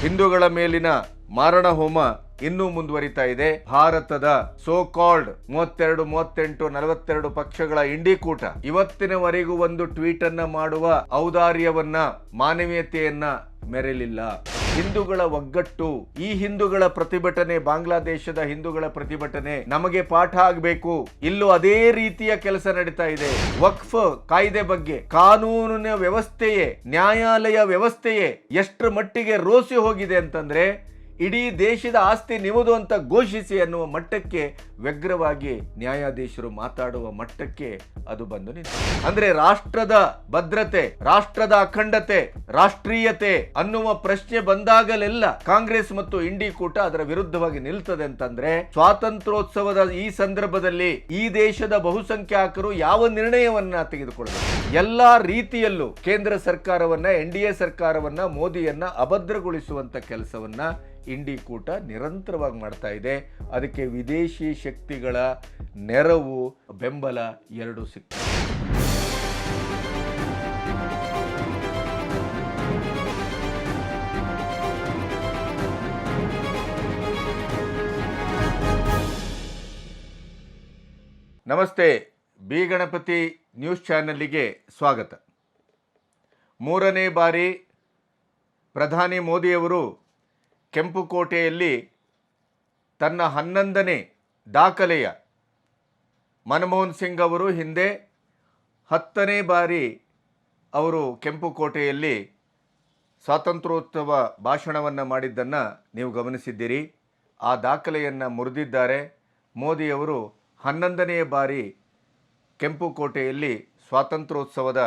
ಹಿಂದೂಗಳ ಮೇಲಿನ ಮಾರಣ ಹೋಮ ಇನ್ನೂ ಮುಂದುವರಿತಾ ಇದೆ. ಭಾರತದ ಸೋ ಕಾಲ್ಡ್ 32, 38, 42 ಪಕ್ಷಗಳ ಇಂಡಿಕೂಟ ಇವತ್ತಿನವರೆಗೂ ಒಂದು ಟ್ವೀಟ್ ಅನ್ನ ಮಾಡುವ ಔದಾರ್ಯವನ್ನ, ಮಾನವೀಯತೆಯನ್ನ ಮೆರೆಯಲಿಲ್ಲ. ಹಿಂದೂಗಳ ಒಗ್ಗಟ್ಟು, ಈ ಹಿಂದೂಗಳ ಪ್ರತಿಭಟನೆ, ಬಾಂಗ್ಲಾದೇಶದ ಹಿಂದೂಗಳ ಪ್ರತಿಭಟನೆ ನಮಗೆ ಪಾಠ ಆಗಬೇಕು. ಇಲ್ಲೂ ಅದೇ ರೀತಿಯ ಕೆಲಸ ನಡೀತಾ ಇದೆ. ವಕ್ಫ್ ಕಾಯ್ದೆ ಬಗ್ಗೆ ಕಾನೂನಿನ ವ್ಯವಸ್ಥೆಯೇ, ನ್ಯಾಯಾಲಯ ವ್ಯವಸ್ಥೆಯೇ ಎಷ್ಟರ ಮಟ್ಟಿಗೆ ರೋಸಿ ಹೋಗಿದೆ ಅಂತಂದ್ರೆ ಇಡೀ ದೇಶದ ಆಸ್ತಿ ನಿಮ್ಮದು ಅಂತ ಘೋಷಿಸಿ ಅನ್ನುವ ಮಟ್ಟಕ್ಕೆ ವ್ಯಗ್ರವಾಗಿ ನ್ಯಾಯಾಧೀಶರು ಮಾತಾಡುವ ಮಟ್ಟಕ್ಕೆ ಅದು ಬಂದು ನಿಂತಿದೆ. ಅಂದ್ರೆ ರಾಷ್ಟ್ರದ ಭದ್ರತೆ, ರಾಷ್ಟ್ರದ ಅಖಂಡತೆ, ರಾಷ್ಟ್ರೀಯತೆ ಅನ್ನುವ ಪ್ರಶ್ನೆ ಬಂದಾಗಲೆಲ್ಲ ಕಾಂಗ್ರೆಸ್ ಮತ್ತು ಇಂಡಿಕೂಟ ಅದರ ವಿರುದ್ಧವಾಗಿ ನಿಲ್ತದೆ ಅಂತಂದ್ರೆ ಸ್ವಾತಂತ್ರ್ಯೋತ್ಸವದ ಈ ಸಂದರ್ಭದಲ್ಲಿ ಈ ದೇಶದ ಬಹುಸಂಖ್ಯಾತರು ಯಾವ ನಿರ್ಣಯವನ್ನ ತೆಗೆದುಕೊಳ್ಳಬೇಕು? ಎಲ್ಲಾ ರೀತಿಯಲ್ಲೂ ಕೇಂದ್ರ ಸರ್ಕಾರವನ್ನ, NDA ಸರ್ಕಾರವನ್ನ, ಮೋದಿಯನ್ನ ಅಭದ್ರಗೊಳಿಸುವಂತ ಕೆಲಸವನ್ನ ಇಂಡಿಕೂಟ ನಿರಂತರವಾಗಿ ಮಾಡ್ತಾ ಇದೆ. ಅದಕ್ಕೆ ವಿದೇಶಿ ಶಕ್ತಿಗಳ ನೆರವು, ಬೆಂಬಲ ಎರಡೂ ಸಿಗ್ತದೆ. ನಮಸ್ತೆ, ಬಿ ಗಣಪತಿ ನ್ಯೂಸ್ ಚಾನೆಲ್ಗೆ ಸ್ವಾಗತ. ಮೂರನೇ ಬಾರಿ ಪ್ರಧಾನಿ ಮೋದಿಯವರು ಕೆಂಪುಕೋಟೆಯಲ್ಲಿ ತನ್ನ 11ನೇ ದಾಖಲೆಯ, ಮನಮೋಹನ್ ಸಿಂಗ್ ಅವರು ಹಿಂದೆ 10ನೇ ಬಾರಿ ಅವರು ಕೆಂಪುಕೋಟೆಯಲ್ಲಿ ಸ್ವಾತಂತ್ರ್ಯೋತ್ಸವ ಭಾಷಣವನ್ನು ಮಾಡಿದ್ದನ್ನು ನೀವು ಗಮನಿಸಿದ್ದೀರಿ. ಆ ದಾಖಲೆಯನ್ನು ಮುರಿದಿದ್ದಾರೆ. ಮೋದಿಯವರು 11ನೇ ಬಾರಿ ಕೆಂಪುಕೋಟೆಯಲ್ಲಿ ಸ್ವಾತಂತ್ರ್ಯೋತ್ಸವದ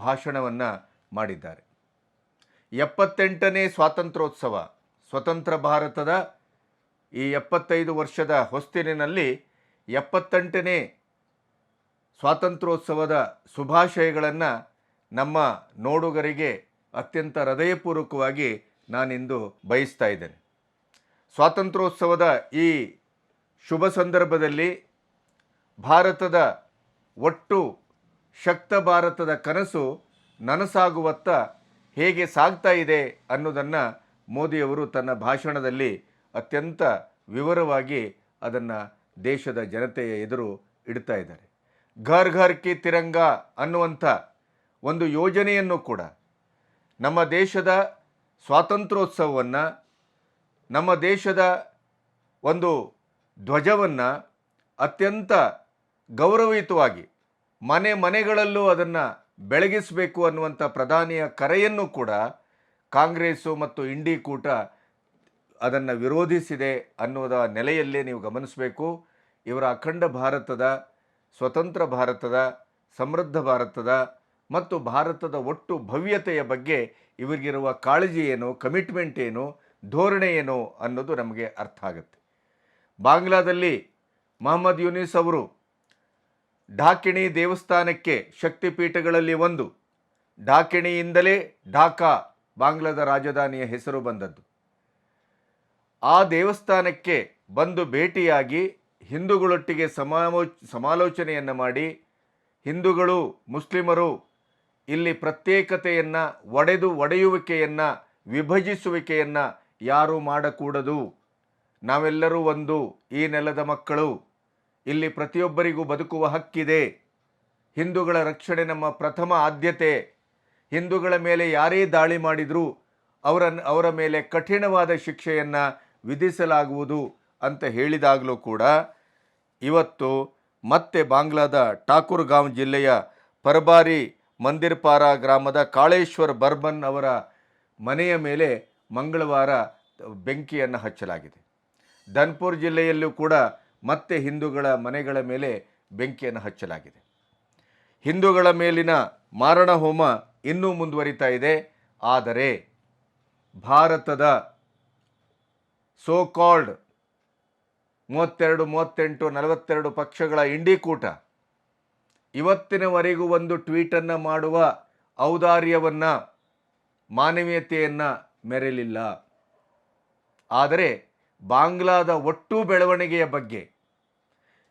ಭಾಷಣವನ್ನು ಮಾಡಿದ್ದಾರೆ. 78ನೇ ಸ್ವಾತಂತ್ರ್ಯೋತ್ಸವ, ಸ್ವತಂತ್ರ ಭಾರತದ ಈ 75 ವರ್ಷದ ಹೊಸ್ತಿಲಿನಲ್ಲಿ 78ನೇ ಸ್ವಾತಂತ್ರ್ಯೋತ್ಸವದ ಶುಭಾಶಯಗಳನ್ನು ನಮ್ಮ ನೋಡುಗರಿಗೆ ಅತ್ಯಂತ ಹೃದಯಪೂರ್ವಕವಾಗಿ ನಾನಿಂದು ಬಯಸ್ತಾ ಇದ್ದೇನೆ. ಸ್ವಾತಂತ್ರ್ಯೋತ್ಸವದ ಈ ಶುಭ ಸಂದರ್ಭದಲ್ಲಿ ಭಾರತದ ಒಟ್ಟು ಶಕ್ತ ಭಾರತದ ಕನಸು ನನಸಾಗುವತ್ತ ಹೇಗೆ ಸಾಗ್ತಾ ಇದೆ ಅನ್ನೋದನ್ನು ಮೋದಿಯವರು ತನ್ನ ಭಾಷಣದಲ್ಲಿ ಅತ್ಯಂತ ವಿವರವಾಗಿ ಅದನ್ನು ದೇಶದ ಜನತೆಯ ಎದುರು ಇಡ್ತಾ ಇದ್ದಾರೆ. ಘರ್ ಘರ್ ಕಿ ತಿರಂಗ ಅನ್ನುವಂಥ ಒಂದು ಯೋಜನೆಯನ್ನು ಕೂಡ, ನಮ್ಮ ದೇಶದ ಸ್ವಾತಂತ್ರ್ಯೋತ್ಸವವನ್ನು, ನಮ್ಮ ದೇಶದ ಒಂದು ಧ್ವಜವನ್ನು ಅತ್ಯಂತ ಗೌರವಯುತವಾಗಿ ಮನೆ ಮನೆಗಳಲ್ಲೂ ಅದನ್ನು ಬೆಳಗಿಸಬೇಕು ಅನ್ನುವಂಥ ಪ್ರಧಾನಿಯ ಕರೆಯನ್ನು ಕೂಡ ಕಾಂಗ್ರೆಸ್ಸು ಮತ್ತು ಇಂಡಿಕೂಟ ಅದನ್ನು ವಿರೋಧಿಸಿದೆ ಅನ್ನೋದ ನೆಲೆಯಲ್ಲೇ ನೀವು ಗಮನಿಸಬೇಕು. ಇವರ ಅಖಂಡ ಭಾರತದ, ಸ್ವತಂತ್ರ ಭಾರತದ, ಸಮೃದ್ಧ ಭಾರತದ ಮತ್ತು ಭಾರತದ ಒಟ್ಟು ಭವ್ಯತೆಯ ಬಗ್ಗೆ ಇವರಿಗಿರುವ ಕಾಳಜಿ ಏನು, ಕಮಿಟ್ಮೆಂಟ್ ಏನು, ಧೋರಣೆ ಏನು ಅನ್ನೋದು ನಮಗೆ ಅರ್ಥ ಆಗುತ್ತೆ. ಬಾಂಗ್ಲಾದಲ್ಲಿ ಮೊಹಮ್ಮದ್ ಯೂನಿಸ್ ಅವರು ಢಾಕಿಣಿ ದೇವಸ್ಥಾನಕ್ಕೆ, ಶಕ್ತಿಪೀಠಗಳಲ್ಲಿ ಒಂದು, ಢಾಕಿಣಿಯಿಂದಲೇ ಢಾಕಾ ಬಾಂಗ್ಲಾದ ರಾಜಧಾನಿಯ ಹೆಸರು ಬಂದದ್ದು. ಆ ದೇವಸ್ಥಾನಕ್ಕೆ ಬಂದು ಭೇಟಿಯಾಗಿ ಹಿಂದೂಗಳೊಟ್ಟಿಗೆ ಸಮಾಲೋಚನೆಯನ್ನು ಮಾಡಿ, ಹಿಂದೂಗಳು ಮುಸ್ಲಿಮರು ಇಲ್ಲಿ ಪ್ರತ್ಯೇಕತೆಯನ್ನು, ಒಡೆಯುವಿಕೆಯನ್ನು, ವಿಭಜಿಸುವಿಕೆಯನ್ನು ಯಾರೂ ಮಾಡಕೂಡದು, ನಾವೆಲ್ಲರೂ ಒಂದು, ಈ ನೆಲದ ಮಕ್ಕಳು, ಇಲ್ಲಿ ಪ್ರತಿಯೊಬ್ಬರಿಗೂ ಬದುಕುವ ಹಕ್ಕಿದೆ, ಹಿಂದೂಗಳ ರಕ್ಷಣೆ ನಮ್ಮ ಪ್ರಥಮ ಆದ್ಯತೆ, ಹಿಂದೂಗಳ ಮೇಲೆ ಯಾರೇ ದಾಳಿ ಮಾಡಿದರೂ ಅವರ ಮೇಲೆ ಕಠಿಣವಾದ ಶಿಕ್ಷೆಯನ್ನು ವಿಧಿಸಲಾಗುವುದು ಅಂತ ಹೇಳಿದಾಗಲೂ ಕೂಡ ಇವತ್ತು ಮತ್ತೆ ಬಾಂಗ್ಲಾದ ಠಾಕೂರ್ಗಾಂವ್ ಜಿಲ್ಲೆಯ ಪರ್ಬಾರಿ ಮಂದಿರ್ಪಾರಾ ಗ್ರಾಮದ ಕಾಳೇಶ್ವರ್ ಬರ್ಮನ್ ಅವರ ಮನೆಯ ಮೇಲೆ ಮಂಗಳವಾರ ಬೆಂಕಿಯನ್ನು ಹಚ್ಚಲಾಗಿದೆ. ಧನ್ಪುರ್ ಜಿಲ್ಲೆಯಲ್ಲೂ ಕೂಡ ಮತ್ತೆ ಹಿಂದೂಗಳ ಮನೆಗಳ ಮೇಲೆ ಬೆಂಕಿಯನ್ನು ಹಚ್ಚಲಾಗಿದೆ. ಹಿಂದೂಗಳ ಮೇಲಿನ ಮಾರಣ ಹೋಮ ಇನ್ನೂ ಮುಂದುವರಿತಾ ಇದೆ. ಆದರೆ ಭಾರತದ ಸೋ ಕಾಲ್ಡ್ 32, 38, 42 ಪಕ್ಷಗಳ ಇಂಡಿಕೂಟ ಇವತ್ತಿನವರೆಗೂ ಒಂದು ಟ್ವೀಟನ್ನು ಮಾಡುವ ಔದಾರ್ಯವನ್ನು, ಮಾನವೀಯತೆಯನ್ನು ಮೆರೆಯಲಿಲ್ಲ. ಆದರೆ ಬಾಂಗ್ಲಾದ ಒಟ್ಟು ಬೆಳವಣಿಗೆಯ ಬಗ್ಗೆ,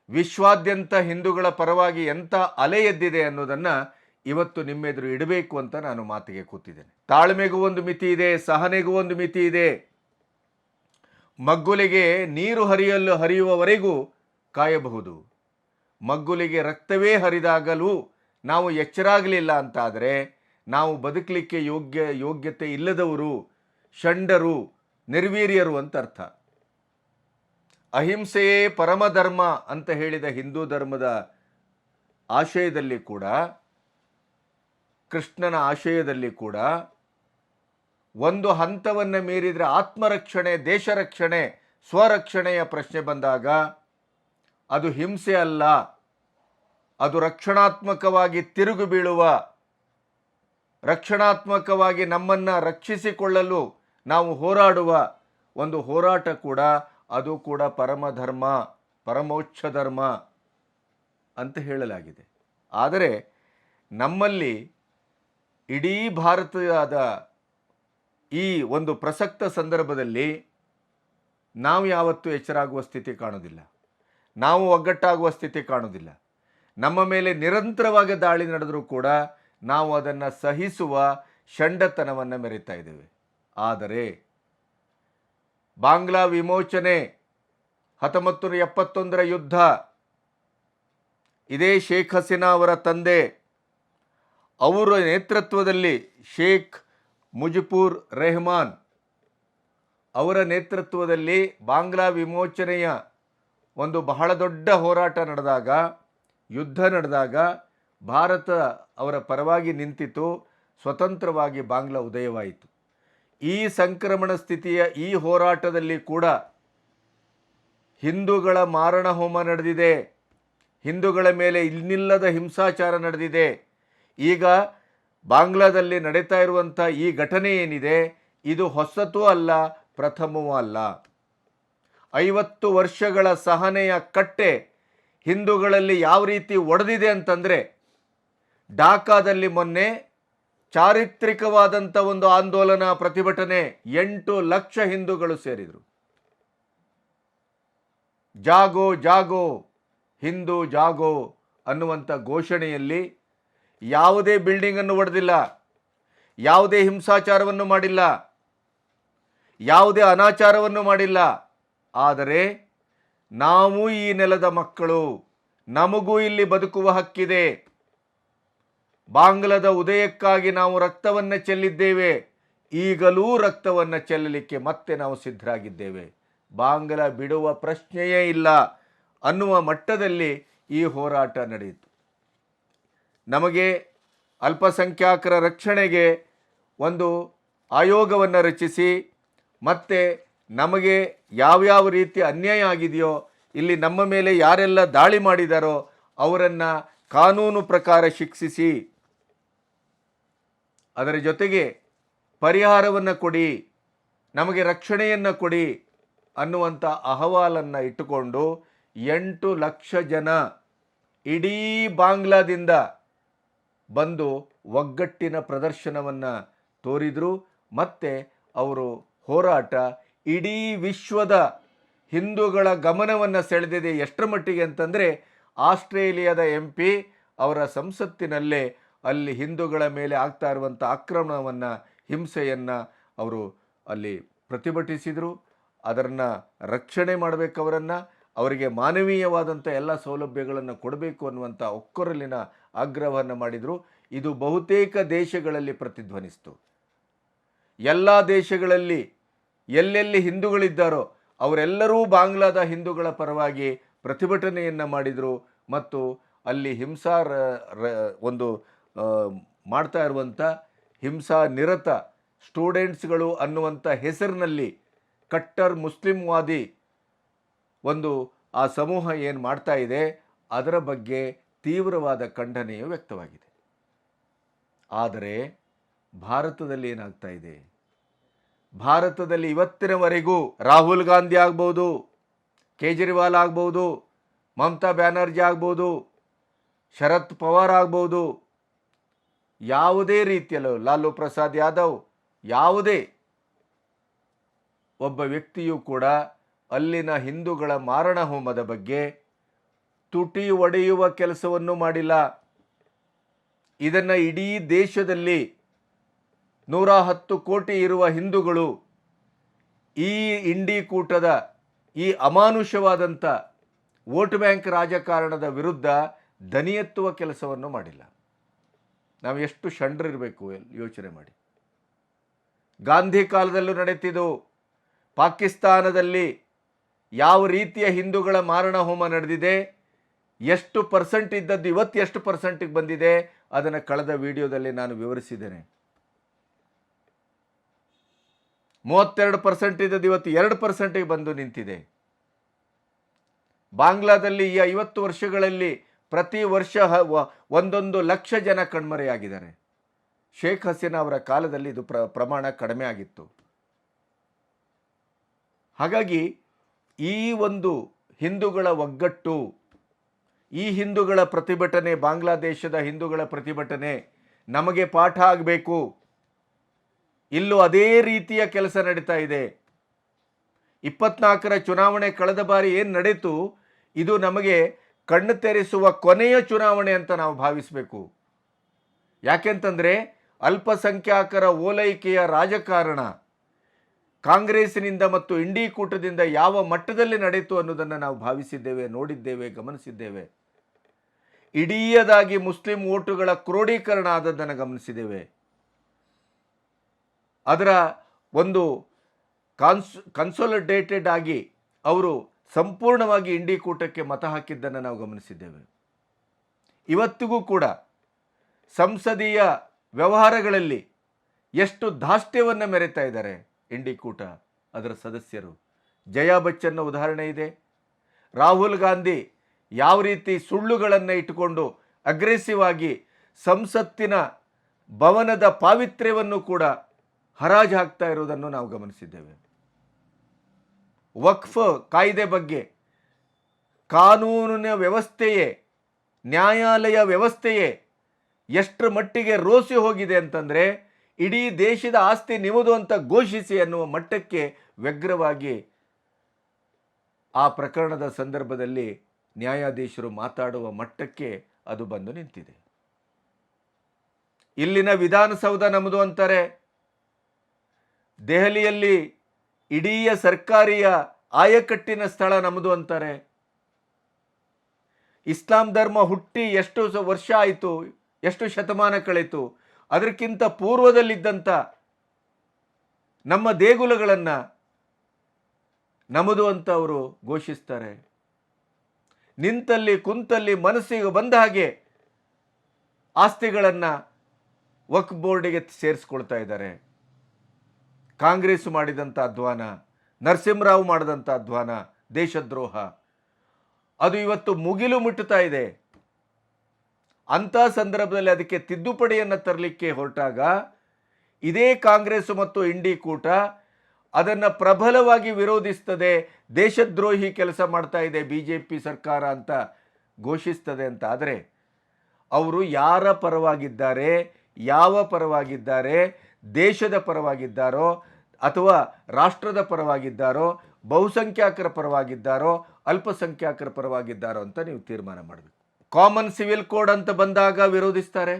ವಿಶ್ವಾದ್ಯಂತ ಹಿಂದೂಗಳ ಪರವಾಗಿ ಎಂಥ ಅಲೆ ಎದ್ದಿದೆ ಅನ್ನೋದನ್ನು ಇವತ್ತು ನಿಮ್ಮೆದುರು ಇಡಬೇಕು ಅಂತ ನಾನು ಮಾತಿಗೆ ಕೂತಿದ್ದೇನೆ. ತಾಳ್ಮೆಗೂ ಒಂದು ಮಿತಿ ಇದೆ, ಸಹನೆಗೂ ಒಂದು ಮಿತಿ ಇದೆ. ಮಗ್ಗುಲಿಗೆ ನೀರು ಹರಿಯುವವರೆಗೂ ಕಾಯಬಹುದು. ಮಗ್ಗುಲಿಗೆ ರಕ್ತವೇ ಹರಿದಾಗಲೂ ನಾವು ಎಚ್ಚರಾಗಲಿಲ್ಲ ಅಂತಾದರೆ ನಾವು ಬದುಕಲಿಕ್ಕೆ ಯೋಗ್ಯತೆ ಇಲ್ಲದವರು, ಷಂಡರು, ನಿರ್ವೀರ್ಯರು ಅಂತ ಅರ್ಥ. ಅಹಿಂಸೆಯೇ ಪರಮಧರ್ಮ ಅಂತ ಹೇಳಿದ ಹಿಂದೂ ಧರ್ಮದ ಆಶಯದಲ್ಲಿ ಕೂಡ, ಕೃಷ್ಣನ ಆಶಯದಲ್ಲಿ ಕೂಡ ಒಂದು ಹಂತವನ್ನು ಮೀರಿದರೆ ಆತ್ಮರಕ್ಷಣೆ, ದೇಶ ರಕ್ಷಣೆ, ಸ್ವರಕ್ಷಣೆಯ ಪ್ರಶ್ನೆ ಬಂದಾಗ ಅದು ಹಿಂಸೆ ಅಲ್ಲ, ಅದು ರಕ್ಷಣಾತ್ಮಕವಾಗಿ ತಿರುಗು ಬೀಳುವ, ರಕ್ಷಣಾತ್ಮಕವಾಗಿ ನಮ್ಮನ್ನು ರಕ್ಷಿಸಿಕೊಳ್ಳಲು ನಾವು ಹೋರಾಡುವ ಒಂದು ಹೋರಾಟ ಕೂಡ, ಅದು ಕೂಡ ಪರಮಧರ್ಮ, ಪರಮೋಚ್ಚ ಧರ್ಮ ಅಂತ ಹೇಳಲಾಗಿದೆ. ಆದರೆ ನಮ್ಮಲ್ಲಿ ಇಡೀ ಭಾರತದ ಈ ಒಂದು ಪ್ರಸಕ್ತ ಸಂದರ್ಭದಲ್ಲಿ ನಾವು ಯಾವತ್ತೂ ಎಚ್ಚರಾಗುವ ಸ್ಥಿತಿ ಕಾಣುವುದಿಲ್ಲ, ನಾವು ಒಗ್ಗಟ್ಟಾಗುವ ಸ್ಥಿತಿ ಕಾಣುವುದಿಲ್ಲ. ನಮ್ಮ ಮೇಲೆ ನಿರಂತರವಾಗಿ ದಾಳಿ ನಡೆದರೂ ಕೂಡ ನಾವು ಅದನ್ನು ಸಹಿಸುವ ಷಂಡತನವನ್ನು ಮೆರೀತಾ ಇದ್ದೇವೆ. ಆದರೆ ಬಾಂಗ್ಲಾ ವಿಮೋಚನೆ, 1971ರ ಯುದ್ಧ, ಇದೇ ಶೇಖ್ ಹಸೀನಾ ಅವರ ತಂದೆ ಅವರ ನೇತೃತ್ವದಲ್ಲಿ, ಶೇಖ್ ಮುಜಿಬುರ್ ರೆಹಮಾನ್ ಅವರ ನೇತೃತ್ವದಲ್ಲಿ ಬಾಂಗ್ಲಾ ವಿಮೋಚನೆಯ ಒಂದು ಬಹಳ ದೊಡ್ಡ ಹೋರಾಟ ನಡೆದಾಗ, ಯುದ್ಧ ನಡೆದಾಗ ಭಾರತ ಅವರ ಪರವಾಗಿ ನಿಂತಿತು. ಸ್ವತಂತ್ರವಾಗಿ ಬಾಂಗ್ಲಾ ಉದಯವಾಯಿತು. ಈ ಸಂಕ್ರಮಣ ಸ್ಥಿತಿಯ ಈ ಹೋರಾಟದಲ್ಲಿ ಕೂಡ ಹಿಂದೂಗಳ ಮಾರಣ ಹೋಮ ನಡೆದಿದೆ, ಹಿಂದೂಗಳ ಮೇಲೆ ಇನ್ನಿಲ್ಲದ ಹಿಂಸಾಚಾರ ನಡೆದಿದೆ. ಈಗ ಬಾಂಗ್ಲಾದಲ್ಲಿ ನಡೀತಾ ಇರುವಂಥ ಈ ಘಟನೆ ಏನಿದೆ, ಇದು ಹೊಸತೂ ಅಲ್ಲ, ಪ್ರಥಮವೂ ಅಲ್ಲ. 50 ವರ್ಷಗಳ ಸಹನೆಯ ಕಟ್ಟೆ ಹಿಂದೂಗಳಲ್ಲಿ ಯಾವ ರೀತಿ ಒಡೆದಿದೆ ಅಂತಂದರೆ, ಢಾಕಾದಲ್ಲಿ ಮೊನ್ನೆ ಚಾರಿತ್ರಿಕವಾದಂಥ ಒಂದು ಆಂದೋಲನ, ಪ್ರತಿಭಟನೆ, 8 ಲಕ್ಷ ಹಿಂದೂಗಳು ಸೇರಿದರು. ಜಾಗೋ ಜಾಗೋ ಹಿಂದೂ ಜಾಗೋ ಅನ್ನುವಂಥ ಘೋಷಣೆಯಲ್ಲಿ ಯಾವುದೇ ಬಿಲ್ಡಿಂಗನ್ನು ಒಡೆದಿಲ್ಲ, ಯಾವುದೇ ಹಿಂಸಾಚಾರವನ್ನು ಮಾಡಿಲ್ಲ, ಯಾವುದೇ ಅನಾಚಾರವನ್ನು ಮಾಡಿಲ್ಲ. ಆದರೆ ನಾವು ಈ ನೆಲದ ಮಕ್ಕಳು, ನಮಗೂ ಇಲ್ಲಿ ಬದುಕುವ ಹಕ್ಕಿದೆ. ಬಾಂಗ್ಲಾದ ಉದಯಕ್ಕಾಗಿ ನಾವು ರಕ್ತವನ್ನು ಚೆಲ್ಲಿದ್ದೇವೆ, ಈಗಲೂ ರಕ್ತವನ್ನು ಚೆಲ್ಲಲಿಕ್ಕೆ ಮತ್ತೆ ನಾವು ಸಿದ್ಧರಾಗಿದ್ದೇವೆ. ಬಾಂಗ್ಲಾ ಬಿಡುವ ಪ್ರಶ್ನೆಯೇ ಇಲ್ಲ ಅನ್ನುವ ಮಟ್ಟದಲ್ಲಿ ಈ ಹೋರಾಟ ನಡೆಯಿತು. ನಮಗೆ ಅಲ್ಪಸಂಖ್ಯಾತರ ರಕ್ಷಣೆಗೆ ಒಂದು ಆಯೋಗವನ್ನು ರಚಿಸಿ, ಮತ್ತು ನಮಗೆ ಯಾವ್ಯಾವ ರೀತಿ ಅನ್ಯಾಯ ಆಗಿದೆಯೋ, ಇಲ್ಲಿ ನಮ್ಮ ಮೇಲೆ ಯಾರೆಲ್ಲ ದಾಳಿ ಮಾಡಿದಾರೋ ಅವರನ್ನು ಕಾನೂನು ಪ್ರಕಾರ ಶಿಕ್ಷಿಸಿ, ಅದರ ಜೊತೆಗೆ ಪರಿಹಾರವನ್ನು ಕೊಡಿ, ನಮಗೆ ರಕ್ಷಣೆಯನ್ನು ಕೊಡಿ ಅನ್ನುವಂಥ ಅಹವಾಲನ್ನು ಇಟ್ಟುಕೊಂಡು 8 ಲಕ್ಷ ಜನ ಇಡೀ ಬಾಂಗ್ಲಾದಿಂದ ಬಂದು ಒಗ್ಗಟ್ಟಿನ ಪ್ರದರ್ಶನವನ್ನು ತೋರಿದರು. ಮತ್ತು ಅವರು ಹೋರಾಟ ಇಡೀ ವಿಶ್ವದ ಹಿಂದೂಗಳ ಗಮನವನ್ನು ಸೆಳೆದಿದೆ. ಎಷ್ಟರ ಮಟ್ಟಿಗೆ ಅಂತಂದರೆ, ಆಸ್ಟ್ರೇಲಿಯಾದ MP ಅವರ ಸಂಸತ್ತಿನಲ್ಲೇ ಅಲ್ಲಿ ಹಿಂದೂಗಳ ಮೇಲೆ ಆಗ್ತಾ ಇರುವಂಥ ಆಕ್ರಮಣವನ್ನು, ಹಿಂಸೆಯನ್ನು ಅವರು ಅಲ್ಲಿ ಪ್ರತಿಭಟಿಸಿದರು. ಅದನ್ನು ರಕ್ಷಣೆ ಮಾಡಬೇಕು, ಅವರಿಗೆ ಮಾನವೀಯವಾದಂಥ ಎಲ್ಲ ಸೌಲಭ್ಯಗಳನ್ನು ಕೊಡಬೇಕು ಅನ್ನುವಂಥ ಒಕ್ಕೊರಲಿನ ಆಗ್ರಹವನ್ನು ಮಾಡಿದರು. ಇದು ಬಹುತೇಕ ದೇಶಗಳಲ್ಲಿ ಪ್ರತಿಧ್ವನಿಸಿತು. ಎಲ್ಲ ದೇಶಗಳಲ್ಲಿ ಎಲ್ಲೆಲ್ಲಿ ಹಿಂದೂಗಳಿದ್ದಾರೋ ಅವರೆಲ್ಲರೂ ಬಾಂಗ್ಲಾದ ಹಿಂದೂಗಳ ಪರವಾಗಿ ಪ್ರತಿಭಟನೆಯನ್ನು ಮಾಡಿದರು. ಮತ್ತು ಅಲ್ಲಿ ಒಂದು ಮಾಡ್ತಾ ಇರುವಂಥ ಹಿಂಸಾ ನಿರತ ಸ್ಟೂಡೆಂಟ್ಸ್ಗಳು ಅನ್ನುವಂಥ ಹೆಸರಿನಲ್ಲಿ ಕಟ್ಟರ್ ಮುಸ್ಲಿಂವಾದಿ ಒಂದು ಆ ಸಮೂಹ ಏನು ಮಾಡ್ತಾ ಇದೆ, ಅದರ ಬಗ್ಗೆ ತೀವ್ರವಾದ ಖಂಡನೆಯು ವ್ಯಕ್ತವಾಗಿದೆ. ಆದರೆ ಭಾರತದಲ್ಲಿ ಏನಾಗ್ತಾ ಇದೆ, ಭಾರತದಲ್ಲಿ ಇವತ್ತಿನವರೆಗೂ ರಾಹುಲ್ ಗಾಂಧಿ ಆಗ್ಬೋದು, ಕೇಜ್ರಿವಾಲ್ ಆಗ್ಬೋದು, ಮಮತಾ ಬ್ಯಾನರ್ಜಿ ಆಗ್ಬೋದು, ಶರದ್ ಪವಾರ್ ಆಗ್ಬೋದು, ಯಾವುದೇ ರೀತಿಯಲ್ಲೂ ಲಾಲು ಪ್ರಸಾದ್ ಯಾದವ್, ಯಾವುದೇ ಒಬ್ಬ ವ್ಯಕ್ತಿಯೂ ಕೂಡ ಅಲ್ಲಿನ ಹಿಂದೂಗಳ ಮಾರಣ ಹೋಮದ ಬಗ್ಗೆ ತುಟಿ ಒಡೆಯುವ ಕೆಲಸವನ್ನು ಮಾಡಿಲ್ಲ. ಇದನ್ನು ಇಡೀ ದೇಶದಲ್ಲಿ 110 ಕೋಟಿ ಇರುವ ಹಿಂದೂಗಳು ಈ ಇಂಡಿ ಕೂಟದ ಈ ಅಮಾನುಷವಾದಂಥ ವೋಟ್ ಬ್ಯಾಂಕ್ ರಾಜಕಾರಣದ ವಿರುದ್ಧ ದನಿ ಎತ್ತುವ ಕೆಲಸವನ್ನು ಮಾಡಿಲ್ಲ. ನಾವು ಎಷ್ಟು ಷಂಡ್ರಿರಬೇಕು ಯೋಚನೆ ಮಾಡಿ. ಗಾಂಧಿ ಕಾಲದಲ್ಲೂ ನಡೀತಿದ್ದು, ಪಾಕಿಸ್ತಾನದಲ್ಲಿ ಯಾವ ರೀತಿಯ ಹಿಂದೂಗಳ ಮಾರಣ ಹೋಮ ನಡೆದಿದೆ, ಎಷ್ಟು ಪರ್ಸೆಂಟ್ ಇದ್ದದ್ದು ಇವತ್ತು ಎಷ್ಟು ಪರ್ಸೆಂಟಿಗೆ ಬಂದಿದೆ, ಅದನ್ನು ಕಳೆದ ವಿಡಿಯೋದಲ್ಲಿ ನಾನು ವಿವರಿಸಿದ್ದೇನೆ. 32% ಇದ್ದದ್ದು ಇವತ್ತು 2%ಗೆ ಬಂದು ನಿಂತಿದೆ. ಬಾಂಗ್ಲಾದಲ್ಲಿ ಈ 50 ವರ್ಷಗಳಲ್ಲಿ ಪ್ರತಿ ವರ್ಷ 1 ಲಕ್ಷ ಜನ ಕಣ್ಮರೆಯಾಗಿದ್ದಾರೆ. ಶೇಖ್ ಹಸೀನಾ ಅವರ ಕಾಲದಲ್ಲಿ ಇದು ಪ್ರಮಾಣ ಕಡಿಮೆ ಆಗಿತ್ತು. ಹಾಗಾಗಿ ಈ ಒಂದು ಹಿಂದೂಗಳ ಒಗ್ಗಟ್ಟು, ಈ ಹಿಂದೂಗಳ ಪ್ರತಿಭಟನೆ, ಬಾಂಗ್ಲಾದೇಶದ ಹಿಂದೂಗಳ ಪ್ರತಿಭಟನೆ ನಮಗೆ ಪಾಠ ಆಗಬೇಕು. ಇಲ್ಲೂ ಅದೇ ರೀತಿಯ ಕೆಲಸ ನಡೀತಾ ಇದೆ. 24ರ ಚುನಾವಣೆ ಕಳೆದ ಬಾರಿ ಏನು ನಡೀತು, ಇದು ನಮಗೆ ಕಣ್ಣು ತೆರೆಸುವ ಕೊನೆಯ ಚುನಾವಣೆ ಅಂತ ನಾವು ಭಾವಿಸಬೇಕು. ಯಾಕೆಂತಂದರೆ ಅಲ್ಪಸಂಖ್ಯಾತರ ಓಲೈಕೆಯ ರಾಜಕಾರಣ ಕಾಂಗ್ರೆಸ್ಸಿನಿಂದ ಮತ್ತು ಇಂಡಿ ಕೂಟದಿಂದ ಯಾವ ಮಟ್ಟದಲ್ಲಿ ನಡೆಯಿತು ಅನ್ನೋದನ್ನು ನಾವು ಭಾವಿಸಿದ್ದೇವೆ, ನೋಡಿದ್ದೇವೆ, ಗಮನಿಸಿದ್ದೇವೆ. ಇಡೀಯದಾಗಿ ಮುಸ್ಲಿಂ ಓಟುಗಳ ಕ್ರೋಢೀಕರಣ ಆದದ್ದನ್ನು ಗಮನಿಸಿದ್ದೇವೆ. ಅದರ ಒಂದು ಕನ್ಸಾಲಿಡೇಟೆಡ್ ಆಗಿ ಅವರು ಸಂಪೂರ್ಣವಾಗಿ ಇಂಡಿ ಕೂಟಕ್ಕೆ ಮತ ಹಾಕಿದ್ದನ್ನು ನಾವು ಗಮನಿಸಿದ್ದೇವೆ. ಇವತ್ತಿಗೂ ಕೂಡ ಸಂಸದೀಯ ವ್ಯವಹಾರಗಳಲ್ಲಿ ಎಷ್ಟು ಧಾಷ್ಟ್ಯವನ್ನು ಮೆರೆತಾ ಇದ್ದಾರೆ ಇಂಡಿ ಕೂಟ, ಅದರ ಸದಸ್ಯರು. ಜಯಾ ಬಚ್ಚನ್ನ ಉದಾಹರಣೆ ಇದೆ. ರಾಹುಲ್ ಗಾಂಧಿ ಯಾವ ರೀತಿ ಸುಳ್ಳುಗಳನ್ನು ಇಟ್ಟುಕೊಂಡು ಅಗ್ರೆಸಿವ್ ಆಗಿ ಸಂಸತ್ತಿನ ಭವನದ ಪಾವಿತ್ರ್ಯವನ್ನು ಕೂಡ ಹರಾಜು ಹಾಕ್ತಾ ಇರುವುದನ್ನು ನಾವು ಗಮನಿಸಿದ್ದೇವೆ. ವಕ್ಫ್ ಕಾಯ್ದೆ ಬಗ್ಗೆ ಕಾನೂನಿನ ವ್ಯವಸ್ಥೆಯೇ, ನ್ಯಾಯಾಲಯ ವ್ಯವಸ್ಥೆಯೇ ಎಷ್ಟರ ಮಟ್ಟಿಗೆ ರೋಸಿ ಹೋಗಿದೆ ಅಂತಂದರೆ, ಇಡೀ ದೇಶದ ಆಸ್ತಿ ನಿಮ್ಮದು ಅಂತ ಘೋಷಿಸಿ ಅನ್ನುವ ಮಟ್ಟಕ್ಕೆ ವ್ಯಗ್ರವಾಗಿ ಆ ಪ್ರಕರಣದ ಸಂದರ್ಭದಲ್ಲಿ ನ್ಯಾಯಾಧೀಶರು ಮಾತಾಡುವ ಮಟ್ಟಕ್ಕೆ ಅದು ಬಂದು ನಿಂತಿದೆ. ಇಲ್ಲಿನ ವಿಧಾನಸೌಧ ನಮ್ಮದು ಅಂತಾರೆ, ದೆಹಲಿಯಲ್ಲಿ ಇಡೀ ಸರ್ಕಾರಿಯ ಆಯಕಟ್ಟಿನ ಸ್ಥಳ ನಮ್ಮದು ಅಂತಾರೆ. ಇಸ್ಲಾಂ ಧರ್ಮ ಹುಟ್ಟಿ ಎಷ್ಟು ವರ್ಷ ಆಯಿತು, ಎಷ್ಟು ಶತಮಾನ ಕಳೆಯಿತು, ಅದಕ್ಕಿಂತ ಪೂರ್ವದಲ್ಲಿದ್ದಂಥ ನಮ್ಮ ದೇಗುಲಗಳನ್ನು ನಮ್ಮದು ಅಂತ ಅವರು ಘೋಷಿಸ್ತಾರೆ. ನಿಂತಲ್ಲಿ ಕುಂತಲ್ಲಿ ಮನಸ್ಸಿಗೆ ಬಂದ ಹಾಗೆ ಆಸ್ತಿಗಳನ್ನು ವಕ್ಫ್ ಬೋರ್ಡಿಗೆ ಸೇರಿಸ್ಕೊಳ್ತಾ ಇದ್ದಾರೆ. ಕಾಂಗ್ರೆಸ್ ಮಾಡಿದಂಥ ಅಧ್ವಾನ, ನರಸಿಂಹರಾವ್ ಮಾಡಿದಂಥ ಅಧ್ವಾನ, ದೇಶದ್ರೋಹ, ಅದು ಇವತ್ತು ಮುಗಿಲು ಮುಟ್ಟುತ್ತಾ ಇದೆ. ಅಂಥ ಸಂದರ್ಭದಲ್ಲಿ ಅದಕ್ಕೆ ತಿದ್ದುಪಡಿಯನ್ನು ತರಲಿಕ್ಕೆ ಹೊರಟಾಗ ಇದೇ ಕಾಂಗ್ರೆಸ್ ಮತ್ತು ಇಂಡಿ ಕೂಟ ಅದನ್ನು ಪ್ರಬಲವಾಗಿ ವಿರೋಧಿಸ್ತದೆ. ದೇಶದ್ರೋಹಿ ಕೆಲಸ ಮಾಡ್ತಾ ಇದೆ BJP ಸರ್ಕಾರ ಅಂತ ಘೋಷಿಸ್ತದೆ ಅಂತ ಆದರೆ, ಅವರು ಯಾರ ಪರವಾಗಿದ್ದಾರೆ, ಯಾವ ಪರವಾಗಿದ್ದಾರೆ, ದೇಶದ ಪರವಾಗಿದ್ದಾರೋ ಅಥವಾ ರಾಷ್ಟ್ರದ ಪರವಾಗಿದ್ದಾರೋ, ಬಹುಸಂಖ್ಯಾತರ ಪರವಾಗಿದ್ದಾರೋ, ಅಲ್ಪಸಂಖ್ಯಾತರ ಪರವಾಗಿದ್ದಾರೋ ಅಂತ ನೀವು ತೀರ್ಮಾನ ಮಾಡಬೇಕು. ಕಾಮನ್ ಸಿವಿಲ್ ಕೋಡ್ ಅಂತ ಬಂದಾಗ ವಿರೋಧಿಸ್ತಾರೆ.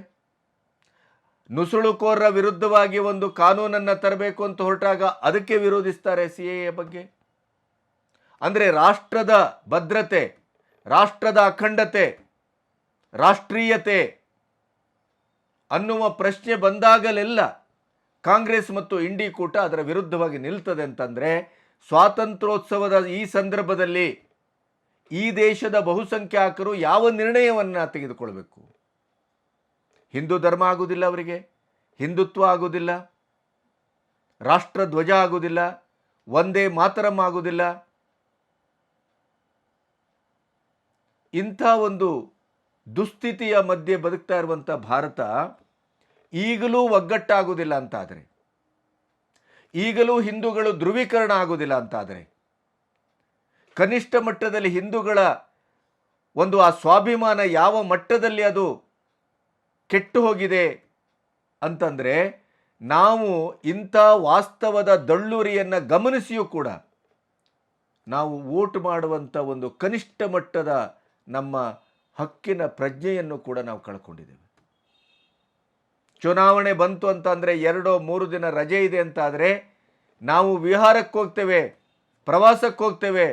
ನುಸುಳುಕೋರರ ವಿರುದ್ಧವಾಗಿ ಒಂದು ಕಾನೂನನ್ನು ತರಬೇಕು ಅಂತ ಹೊರಟಾಗ ಅದಕ್ಕೆ ವಿರೋಧಿಸ್ತಾರೆ. CAA ಬಗ್ಗೆ ಅಂದರೆ ರಾಷ್ಟ್ರದ ಭದ್ರತೆ, ರಾಷ್ಟ್ರದ ಅಖಂಡತೆ, ರಾಷ್ಟ್ರೀಯತೆ ಅನ್ನುವ ಪ್ರಶ್ನೆ ಬಂದಾಗಲೆಲ್ಲ ಕಾಂಗ್ರೆಸ್ ಮತ್ತು ಇಂಡಿ ಕೂಟ ಅದರ ವಿರುದ್ಧವಾಗಿ ನಿಲ್ತದೆ ಅಂತಂದರೆ, ಸ್ವಾತಂತ್ರ್ಯೋತ್ಸವದ ಈ ಸಂದರ್ಭದಲ್ಲಿ ಈ ದೇಶದ ಬಹುಸಂಖ್ಯಾತರು ಯಾವ ನಿರ್ಣಯವನ್ನು ತೆಗೆದುಕೊಳ್ಬೇಕು? ಹಿಂದೂ ಧರ್ಮ ಆಗುವುದಿಲ್ಲ ಅವರಿಗೆ, ಹಿಂದುತ್ವ ಆಗುವುದಿಲ್ಲ, ರಾಷ್ಟ್ರ ಧ್ವಜ ಆಗುವುದಿಲ್ಲ, ಒಂದೇ ಮಾತರಂ ಆಗುವುದಿಲ್ಲ. ಇಂಥ ಒಂದು ದುಸ್ಥಿತಿಯ ಮಧ್ಯೆ ಬದುಕ್ತಾ ಇರುವಂಥ ಭಾರತ ಈಗಲೂ ಒಗ್ಗಟ್ಟಾಗುವುದಿಲ್ಲ ಅಂತಾದರೆ, ಈಗಲೂ ಹಿಂದೂಗಳು ಧ್ರುವೀಕರಣ ಆಗುವುದಿಲ್ಲ ಅಂತಾದರೆ, ಕನಿಷ್ಠ ಮಟ್ಟದಲ್ಲಿ ಹಿಂದೂಗಳ ಒಂದು ಆ ಸ್ವಾಭಿಮಾನ ಯಾವ ಮಟ್ಟದಲ್ಲಿ ಅದು ಕೆಟ್ಟು ಹೋಗಿದೆ ಅಂತಂದರೆ, ನಾವು ಇಂಥ ವಾಸ್ತವದ ದಳ್ಳುರಿಯನ್ನು ಗಮನಿಸಿಯೂ ಕೂಡ ನಾವು ವೋಟ್ ಮಾಡುವಂಥ ಒಂದು ಕನಿಷ್ಠ ಮಟ್ಟದ ನಮ್ಮ ಹಕ್ಕಿನ ಪ್ರಜ್ಞೆಯನ್ನು ಕೂಡ ನಾವು ಕಳ್ಕೊಂಡಿದ್ದೇವೆ. ಚುನಾವಣೆ ಬಂತು ಅಂತ ಅಂದರೆ 2-3 ದಿನ ರಜೆ ಇದೆ ಅಂತ ಆದರೆ ನಾವು ವಿಹಾರಕ್ಕೆ ಹೋಗ್ತೇವೆ, ಪ್ರವಾಸಕ್ಕೆ ಹೋಗ್ತೇವೆ.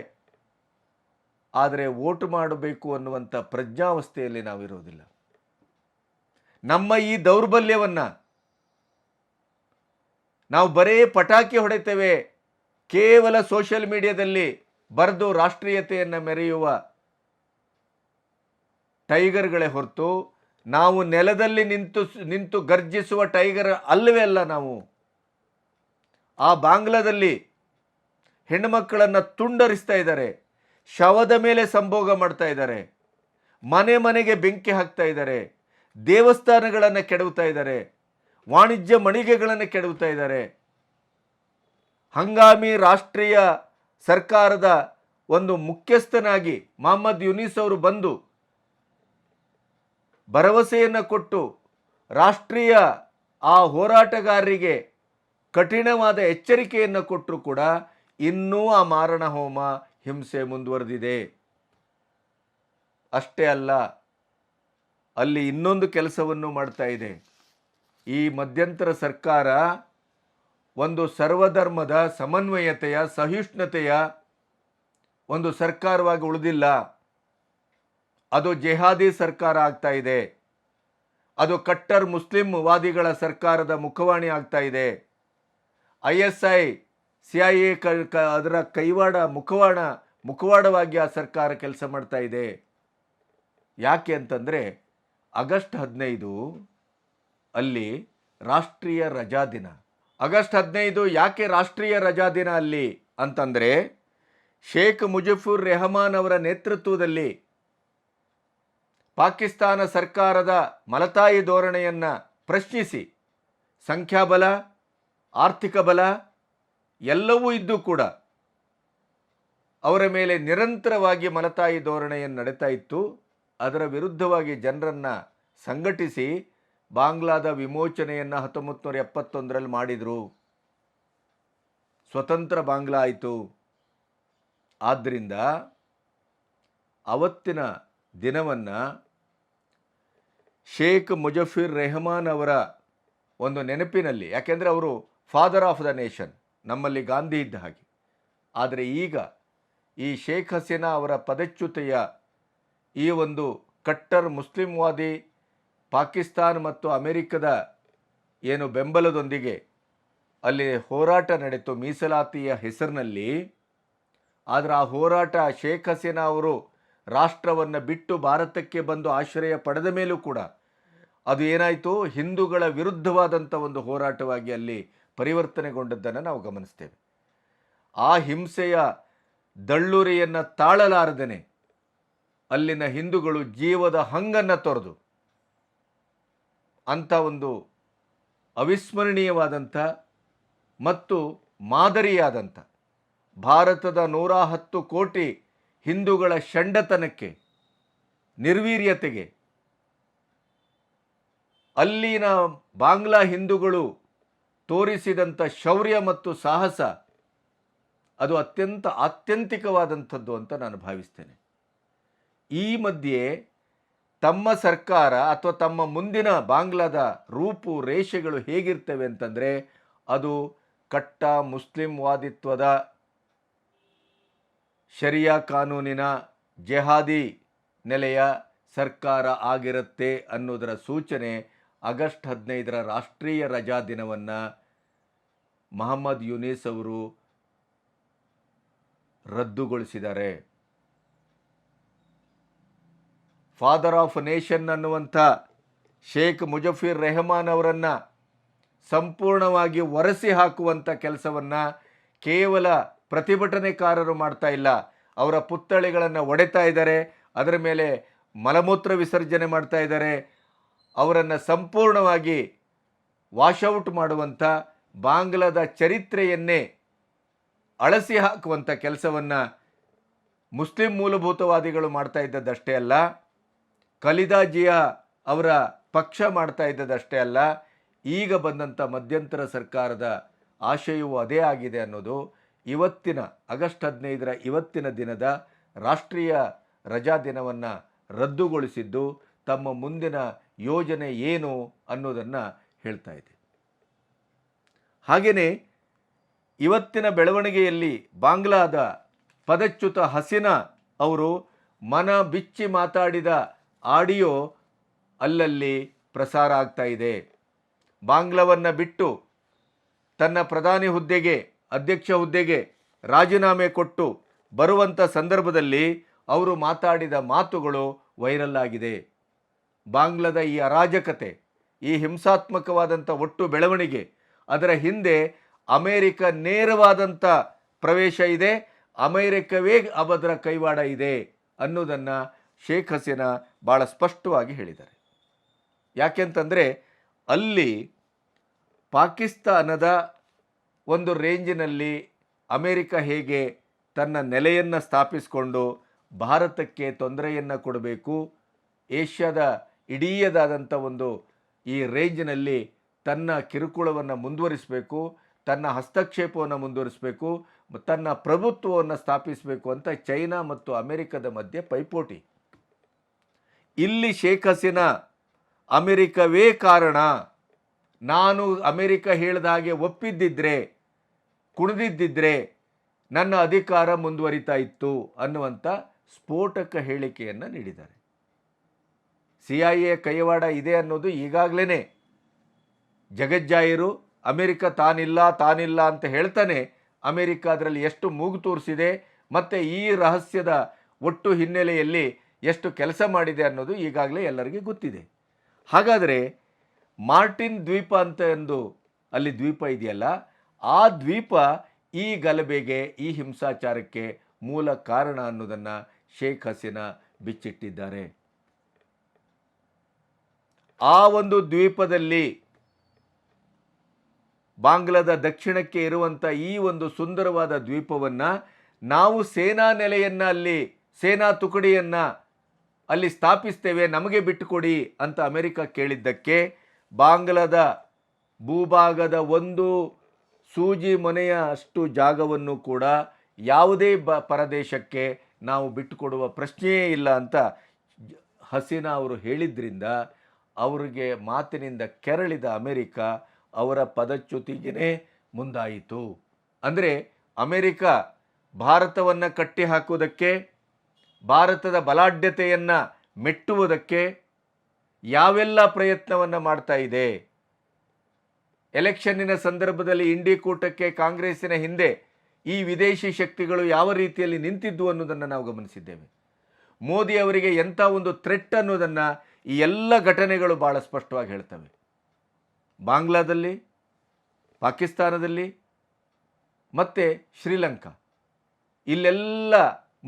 ಆದರೆ ವೋಟ್ ಮಾಡಬೇಕು ಅನ್ನುವಂಥ ಪ್ರಜ್ಞಾವಸ್ಥೆಯಲ್ಲಿ ನಾವಿರೋದಿಲ್ಲ. ನಮ್ಮ ಈ ದೌರ್ಬಲ್ಯವನ್ನು ನಾವು ಬರೇ ಪಟಾಕಿ ಹೊಡೆತೇವೆ, ಕೇವಲ ಸೋಷಿಯಲ್ ಮೀಡಿಯಾದಲ್ಲಿ ಬರೆದು ರಾಷ್ಟ್ರೀಯತೆಯನ್ನು ಮೆರೆಯುವ ಟೈಗರ್ಗಳೇ ಹೊರತು ನಾವು ನೆಲದಲ್ಲಿ ನಿಂತು ಗರ್ಜಿಸುವ ಟೈಗರ್ ಅಲ್ಲವೇ ಅಲ್ಲ. ನಾವು ಆ ಬಾಂಗ್ಲಾದಲ್ಲಿ ಹೆಣ್ಣುಮಕ್ಕಳನ್ನು ತುಂಡರಿಸ್ತಾ ಇದ್ದಾರೆ, ಶವದ ಮೇಲೆ ಸಂಭೋಗ ಮಾಡ್ತಾ ಇದ್ದಾರೆ, ಮನೆ ಮನೆಗೆ ಬೆಂಕಿ ಹಾಕ್ತಾ ಇದ್ದಾರೆ, ದೇವಸ್ಥಾನಗಳನ್ನು ಕೆಡವುತ್ತಾ ಇದ್ದಾರೆ, ವಾಣಿಜ್ಯ ಮಳಿಗೆಗಳನ್ನು ಕೆಡವುತ್ತಾ ಇದ್ದಾರೆ. ಹಂಗಾಮಿ ರಾಷ್ಟ್ರೀಯ ಸರ್ಕಾರದ ಒಂದು ಮುಖ್ಯಸ್ಥನಾಗಿ ಮೊಹಮ್ಮದ್ ಯೂನಿಸ್ ಅವರು ಬಂದು ಭರವಸೆಯನ್ನು ಕೊಟ್ಟು ರಾಷ್ಟ್ರೀಯ ಆ ಹೋರಾಟಗಾರರಿಗೆ ಕಠಿಣವಾದ ಎಚ್ಚರಿಕೆಯನ್ನು ಕೊಟ್ಟರೂ ಕೂಡ ಇನ್ನೂ ಆ ಮಾರಣ ಹೋಮ ಹಿಂಸೆ ಮುಂದುವರೆದಿದೆ. ಅಷ್ಟೇ ಅಲ್ಲ, ಅಲ್ಲಿ ಇನ್ನೊಂದು ಕೆಲಸವನ್ನು ಮಾಡ್ತಾ ಇದೆ. ಈ ಮಧ್ಯಂತರ ಸರ್ಕಾರ ಒಂದು ಸರ್ವಧರ್ಮದ ಸಮನ್ವಯತೆಯ ಸಹಿಷ್ಣುತೆಯ ಒಂದು ಸರ್ಕಾರವಾಗಿ ಉಳಿದಿಲ್ಲ. ಅದು ಜಿಹಾದಿ ಸರ್ಕಾರ ಆಗ್ತಾ ಇದೆ. ಅದು ಕಟ್ಟರ್ ಮುಸ್ಲಿಂ ವಾದಿಗಳ ಸರ್ಕಾರದ ಮುಖವಾಣಿ ಆಗ್ತಾ ಇದೆ. ISI CIA ಅದರ ಮುಖವಾಡವಾಗಿ ಆ ಸರ್ಕಾರ ಕೆಲಸ ಮಾಡ್ತಾ ಇದೆ. ಯಾಕೆ ಅಂತಂದರೆ ಆಗಸ್ಟ್ 15 ಅಲ್ಲಿ ರಾಷ್ಟ್ರೀಯ ರಜಾ ದಿನ. ಆಗಸ್ಟ್ 15 ಯಾಕೆ ರಾಷ್ಟ್ರೀಯ ರಜಾ ದಿನ ಅಲ್ಲಿ ಅಂತಂದರೆ, ಶೇಖ್ ಮುಜಿಬುರ್ ರೆಹಮಾನ್ ಅವರ ನೇತೃತ್ವದಲ್ಲಿ ಪಾಕಿಸ್ತಾನ ಸರ್ಕಾರದ ಮಲತಾಯಿ ಧೋರಣೆಯನ್ನು ಪ್ರಶ್ನಿಸಿ ಸಂಖ್ಯಾಬಲ, ಆರ್ಥಿಕ ಬಲ ಎಲ್ಲವೂ ಇದ್ದು ಕೂಡ ಅವರ ಮೇಲೆ ನಿರಂತರವಾಗಿ ಮಲತಾಯಿ ಧೋರಣೆಯನ್ನು ನಡೀತಾ ಇತ್ತು. ಅದರ ವಿರುದ್ಧವಾಗಿ ಜನರನ್ನು ಸಂಘಟಿಸಿ ಬಾಂಗ್ಲಾದ ವಿಮೋಚನೆಯನ್ನು 1971ರಲ್ಲಿ ಮಾಡಿದರು. ಸ್ವತಂತ್ರ ಬಾಂಗ್ಲಾ ಆಯಿತು. ಆದ್ದರಿಂದ ಅವತ್ತಿನ ದಿನವನ್ನು ಶೇಖ್ ಮುಜಫಿರ್ ರೆಹಮಾನ್ ಅವರ ಒಂದು ನೆನಪಿನಲ್ಲಿ, ಯಾಕೆಂದರೆ ಅವರು ಫಾದರ್ ಆಫ್ ದ ನೇಷನ್, ನಮ್ಮಲ್ಲಿ ಗಾಂಧಿ ಇದ್ದ ಹಾಗೆ. ಆದರೆ ಈಗ ಈ ಶೇಖ್ ಹಸೀನಾ ಅವರ ಪದಚ್ಯುತಿಯ ಈ ಒಂದು ಕಟ್ಟರ್ ಮುಸ್ಲಿಂವಾದಿ ಪಾಕಿಸ್ತಾನ ಮತ್ತು ಅಮೆರಿಕದ ಏನು ಬೆಂಬಲದೊಂದಿಗೆ ಅಲ್ಲಿ ಹೋರಾಟ ನಡೆಯಿತು ಮೀಸಲಾತಿಯ ಹೆಸರಿನಲ್ಲಿ. ಆದರೆ ಆ ಹೋರಾಟ ಶೇಖ್ ಹಸೀನಾ ಅವರು ರಾಷ್ಟ್ರವನ್ನು ಬಿಟ್ಟು ಭಾರತಕ್ಕೆ ಬಂದು ಆಶ್ರಯ ಪಡೆದ ಮೇಲೂ ಕೂಡ ಅದು ಏನಾಯಿತು, ಹಿಂದೂಗಳ ವಿರುದ್ಧವಾದಂಥ ಒಂದು ಹೋರಾಟವಾಗಿ ಅಲ್ಲಿ ಪರಿವರ್ತನೆಗೊಂಡದ್ದನ್ನು ನಾವು ಗಮನಿಸ್ತೇವೆ. ಆ ಹಿಂಸೆಯ ದಳ್ಳುರಿಯನ್ನು ತಾಳಲಾರದೇನೆ ಅಲ್ಲಿನ ಹಿಂದೂಗಳು ಜೀವದ ಹಂಗನ್ನು ತೊರೆದು ಅಂಥ ಒಂದು ಅವಿಸ್ಮರಣೀಯವಾದಂಥ ಮತ್ತು ಮಾದರಿಯಾದಂಥ ಭಾರತದ 110 ಕೋಟಿ ಹಿಂದೂಗಳ ಷಂಡತನಕ್ಕೆ, ನಿರ್ವೀರ್ಯತೆಗೆ ಅಲ್ಲಿನ ಬಾಂಗ್ಲಾ ಹಿಂದೂಗಳು ತೋರಿಸಿದಂಥ ಶೌರ್ಯ ಮತ್ತು ಸಾಹಸ ಅದು ಅತ್ಯಂತ ಆತ್ಯಂತಿಕವಾದಂಥದ್ದು ಅಂತ ನಾನು ಭಾವಿಸ್ತೇನೆ. ಈ ಮಧ್ಯೆ ತಮ್ಮ ಸರ್ಕಾರ ಅಥವಾ ತಮ್ಮ ಮುಂದಿನ ಬಾಂಗ್ಲಾದ ರೂಪು ರೇಷೆಗಳು ಹೇಗಿರ್ತವೆ ಅಂತಂದರೆ, ಅದು ಕಟ್ಟ ಮುಸ್ಲಿಂ ವಾದಿತ್ವದ ಶರಿಯಾ ಕಾನೂನಿನ ಜೆಹಾದಿ ನೆಲೆಯ ಸರ್ಕಾರ ಆಗಿರುತ್ತೆ ಅನ್ನೋದರ ಸೂಚನೆ ಆಗಸ್ಟ್ 15ರ ರಾಷ್ಟ್ರೀಯ ರಜಾ ದಿನವನ್ನು ಮೊಹಮ್ಮದ್ ಯೂನಿಸ್ ಅವರು ರದ್ದುಗೊಳಿಸಿದ್ದಾರೆ. ಫಾದರ್ ಆಫ್ ನೇಷನ್ ಅನ್ನುವಂಥ ಶೇಖ್ ಮುಜಫಿರ್ ರೆಹಮಾನ್ ಅವರನ್ನು ಸಂಪೂರ್ಣವಾಗಿ ಒರೆಸಿ ಹಾಕುವಂಥ ಕೆಲಸವನ್ನು ಕೇವಲ ಪ್ರತಿಭಟನೆಕಾರರು ಮಾಡ್ತಾ ಇಲ್ಲ, ಅವರ ಪುತ್ಥಳಿಗಳನ್ನು ಒಡೆತಾ ಇದ್ದಾರೆ, ಅದರ ಮೇಲೆ ಮಲಮೂತ್ರ ವಿಸರ್ಜನೆ ಮಾಡ್ತಾ ಇದ್ದಾರೆ. ಅವರನ್ನು ಸಂಪೂರ್ಣವಾಗಿ ವಾಶೌಟ್ ಮಾಡುವಂಥ, ಬಾಂಗ್ಲಾದ ಚರಿತ್ರೆಯನ್ನೇ ಅಳಸಿ ಹಾಕುವಂಥ ಕೆಲಸವನ್ನು ಮುಸ್ಲಿಂ ಮೂಲಭೂತವಾದಿಗಳು ಮಾಡ್ತಾ ಇದ್ದದ್ದಷ್ಟೇ ಅಲ್ಲ, ಖಲೀದಾ ಜಿಯಾ ಅವರ ಪಕ್ಷ ಮಾಡ್ತಾ ಇದ್ದದಷ್ಟೇ ಅಲ್ಲ, ಈಗ ಬಂದಂಥ ಮಧ್ಯಂತರ ಸರ್ಕಾರದ ಆಶಯವೂ ಅದೇ ಆಗಿದೆ ಅನ್ನೋದು ಇವತ್ತಿನ ಆಗಸ್ಟ್ 15ರ ಇವತ್ತಿನ ದಿನದ ರಾಷ್ಟ್ರೀಯ ರಜಾ ದಿನವನ್ನು ರದ್ದುಗೊಳಿಸಿದ್ದು ತಮ್ಮ ಮುಂದಿನ ಯೋಜನೆ ಏನು ಅನ್ನೋದನ್ನು ಹೇಳ್ತಾ ಇದೆ. ಹಾಗೆಯೇ ಇವತ್ತಿನ ಬೆಳವಣಿಗೆಯಲ್ಲಿ ಬಾಂಗ್ಲಾದ ಪದಚ್ಯುತ ಹಸೀನಾ ಅವರು ಮನ ಬಿಚ್ಚಿ ಮಾತಾಡಿದ ಆಡಿಯೋ ಅಲ್ಲಲ್ಲಿ ಪ್ರಸಾರ ಆಗ್ತಾ ಇದೆ. ಬಾಂಗ್ಲಾವನ್ನು ಬಿಟ್ಟು ತನ್ನ ಪ್ರಧಾನಿ ಹುದ್ದೆಗೆ, ಅಧ್ಯಕ್ಷ ಹುದ್ದೆಗೆ ರಾಜೀನಾಮೆ ಕೊಟ್ಟು ಬರುವಂಥ ಸಂದರ್ಭದಲ್ಲಿ ಅವರು ಮಾತಾಡಿದ ಮಾತುಗಳು ವೈರಲ್ ಆಗಿದೆ. ಬಾಂಗ್ಲಾದ ಈ ಅರಾಜಕತೆ, ಈ ಹಿಂಸಾತ್ಮಕವಾದಂಥ ಒಟ್ಟು ಬೆಳವಣಿಗೆ, ಅದರ ಹಿಂದೆ ಅಮೇರಿಕ ನೇರವಾದಂಥ ಪ್ರವೇಶ ಇದೆ, ಅಮೇರಿಕವೇ ಅದರ ಕೈವಾಡ ಇದೆ ಅನ್ನೋದನ್ನು ಶೇಖ್ ಹಸೀನಾ ಭಾಳ ಸ್ಪಷ್ಟವಾಗಿ ಹೇಳಿದ್ದಾರೆ. ಯಾಕೆಂತಂದರೆ ಅಲ್ಲಿ ಪಾಕಿಸ್ತಾನದ ಒಂದು ರೇಂಜಿನಲ್ಲಿ ಅಮೇರಿಕ ಹೇಗೆ ತನ್ನ ನೆಲೆಯನ್ನು ಸ್ಥಾಪಿಸಿಕೊಂಡು ಭಾರತಕ್ಕೆ ತೊಂದರೆಯನ್ನು ಕೊಡಬೇಕು, ಏಷ್ಯಾದ ಇಡೀದಾದಂಥ ಒಂದು ಈ ರೇಂಜ್ನಲ್ಲಿ ತನ್ನ ಕಿರುಕುಳವನ್ನು ಮುಂದುವರಿಸಬೇಕು, ತನ್ನ ಹಸ್ತಕ್ಷೇಪವನ್ನು ಮುಂದುವರಿಸಬೇಕು, ತನ್ನ ಪ್ರಭುತ್ವವನ್ನು ಸ್ಥಾಪಿಸಬೇಕು ಅಂತ ಚೈನಾ ಮತ್ತು ಅಮೆರಿಕದ ಮಧ್ಯೆ ಪೈಪೋಟಿ. ಇಲ್ಲಿ ಶೇಖ್ ಹಸೀನಾ ಅಮೆರಿಕವೇ ಕಾರಣ, ನಾನು ಅಮೆರಿಕ ಹೇಳಿದ ಹಾಗೆ ಒಪ್ಪಿದ್ದಿದ್ರೆ, ಕುಣಿದಿದ್ದಿದ್ರೆ ನನ್ನ ಅಧಿಕಾರ ಮುಂದುವರಿತಾ ಇತ್ತು ಅನ್ನುವಂಥ ಸ್ಫೋಟಕ ಹೇಳಿಕೆಯನ್ನು ನೀಡಿದ್ದಾರೆ. CIA ಕೈವಾಡ ಇದೆ ಅನ್ನೋದು ಈಗಾಗಲೇ ಜಗಜ್ಜಾಹಿರು. ಅಮೆರಿಕ ತಾನಿಲ್ಲ ಅಂತ ಹೇಳ್ತಾನೆ ಅಮೆರಿಕ ಅದರಲ್ಲಿ ಎಷ್ಟು ಮೂಗು ತೋರಿಸಿದೆ ಮತ್ತು ಈ ರಹಸ್ಯದ ಒಟ್ಟು ಹಿನ್ನೆಲೆಯಲ್ಲಿ ಎಷ್ಟು ಕೆಲಸ ಮಾಡಿದೆ ಅನ್ನೋದು ಈಗಾಗಲೇ ಎಲ್ಲರಿಗೂ ಗೊತ್ತಿದೆ. ಹಾಗಾದರೆ ಮಾರ್ಟಿನ್ ದ್ವೀಪ ಅಂತ ಒಂದು ಅಲ್ಲಿ ದ್ವೀಪ ಇದೆಯಲ್ಲ, ಆ ದ್ವೀಪ ಈ ಗಲಭೆಗೆ, ಈ ಹಿಂಸಾಚಾರಕ್ಕೆ ಮೂಲ ಕಾರಣ ಅನ್ನೋದನ್ನು ಶೇಖ್ ಹಸೀನಾ ಬಿಚ್ಚಿಟ್ಟಿದ್ದಾರೆ. ಆ ಒಂದು ದ್ವೀಪದಲ್ಲಿ ಬಾಂಗ್ಲಾದ ದಕ್ಷಿಣಕ್ಕೆ ಇರುವಂಥ ಈ ಒಂದು ಸುಂದರವಾದ ದ್ವೀಪವನ್ನು ನಾವು ಸೇನಾ ನೆಲೆಯನ್ನು, ಅಲ್ಲಿ ಸೇನಾ ತುಕಡಿಯನ್ನು ಅಲ್ಲಿ ಸ್ಥಾಪಿಸ್ತೇವೆ, ನಮಗೆ ಬಿಟ್ಟುಕೊಡಿ ಅಂತ ಅಮೆರಿಕ ಕೇಳಿದ್ದಕ್ಕೆ ಬಾಂಗ್ಲಾದ ಭೂಭಾಗದ ಒಂದು ಸೂಜಿ ಮೊನೆಯ ಅಷ್ಟು ಜಾಗವನ್ನು ಕೂಡ ಯಾವುದೇ ಪರದೇಶಕ್ಕೆ ನಾವು ಬಿಟ್ಟುಕೊಡುವ ಪ್ರಶ್ನೆಯೇ ಇಲ್ಲ ಅಂತ ಹಸೀನಾ ಅವರು ಹೇಳಿದ್ರಿಂದ ಅವರಿಗೆ ಮಾತಿನಿಂದ ಕೆರಳಿದ ಅಮೆರಿಕ ಅವರ ಪದಚ್ಯುತಿಗೆ ಮುಂದಾಯಿತು. ಅಂದರೆ ಅಮೆರಿಕ ಭಾರತವನ್ನು ಕಟ್ಟಿ ಹಾಕುವುದಕ್ಕೆ, ಭಾರತದ ಬಲಾಢ್ಯತೆಯನ್ನು ಮೆಟ್ಟುವುದಕ್ಕೆ ಯಾವೆಲ್ಲ ಪ್ರಯತ್ನವನ್ನು ಮಾಡ್ತಾ ಇದೆ. ಎಲೆಕ್ಷನ್ನಿನ ಸಂದರ್ಭದಲ್ಲಿ ಇಂಡಿ ಕೂಟಕ್ಕೆ ಕಾಂಗ್ರೆಸ್ಸಿನ ಹಿಂದೆ ಈ ವಿದೇಶಿ ಶಕ್ತಿಗಳು ಯಾವ ರೀತಿಯಲ್ಲಿ ನಿಂತಿದ್ದು ಅನ್ನೋದನ್ನು ನಾವು ಗಮನಿಸಿದ್ದೇವೆ. ಮೋದಿ ಅವರಿಗೆ ಎಂಥ ಒಂದು ಥ್ರೆಟ್ ಅನ್ನೋದನ್ನು ಈ ಎಲ್ಲ ಘಟನೆಗಳು ಭಾಳ ಸ್ಪಷ್ಟವಾಗಿ ಹೇಳ್ತವೆ. ಬಾಂಗ್ಲಾದಲ್ಲಿ, ಪಾಕಿಸ್ತಾನದಲ್ಲಿ ಮತ್ತು ಶ್ರೀಲಂಕಾ ಇಲ್ಲೆಲ್ಲ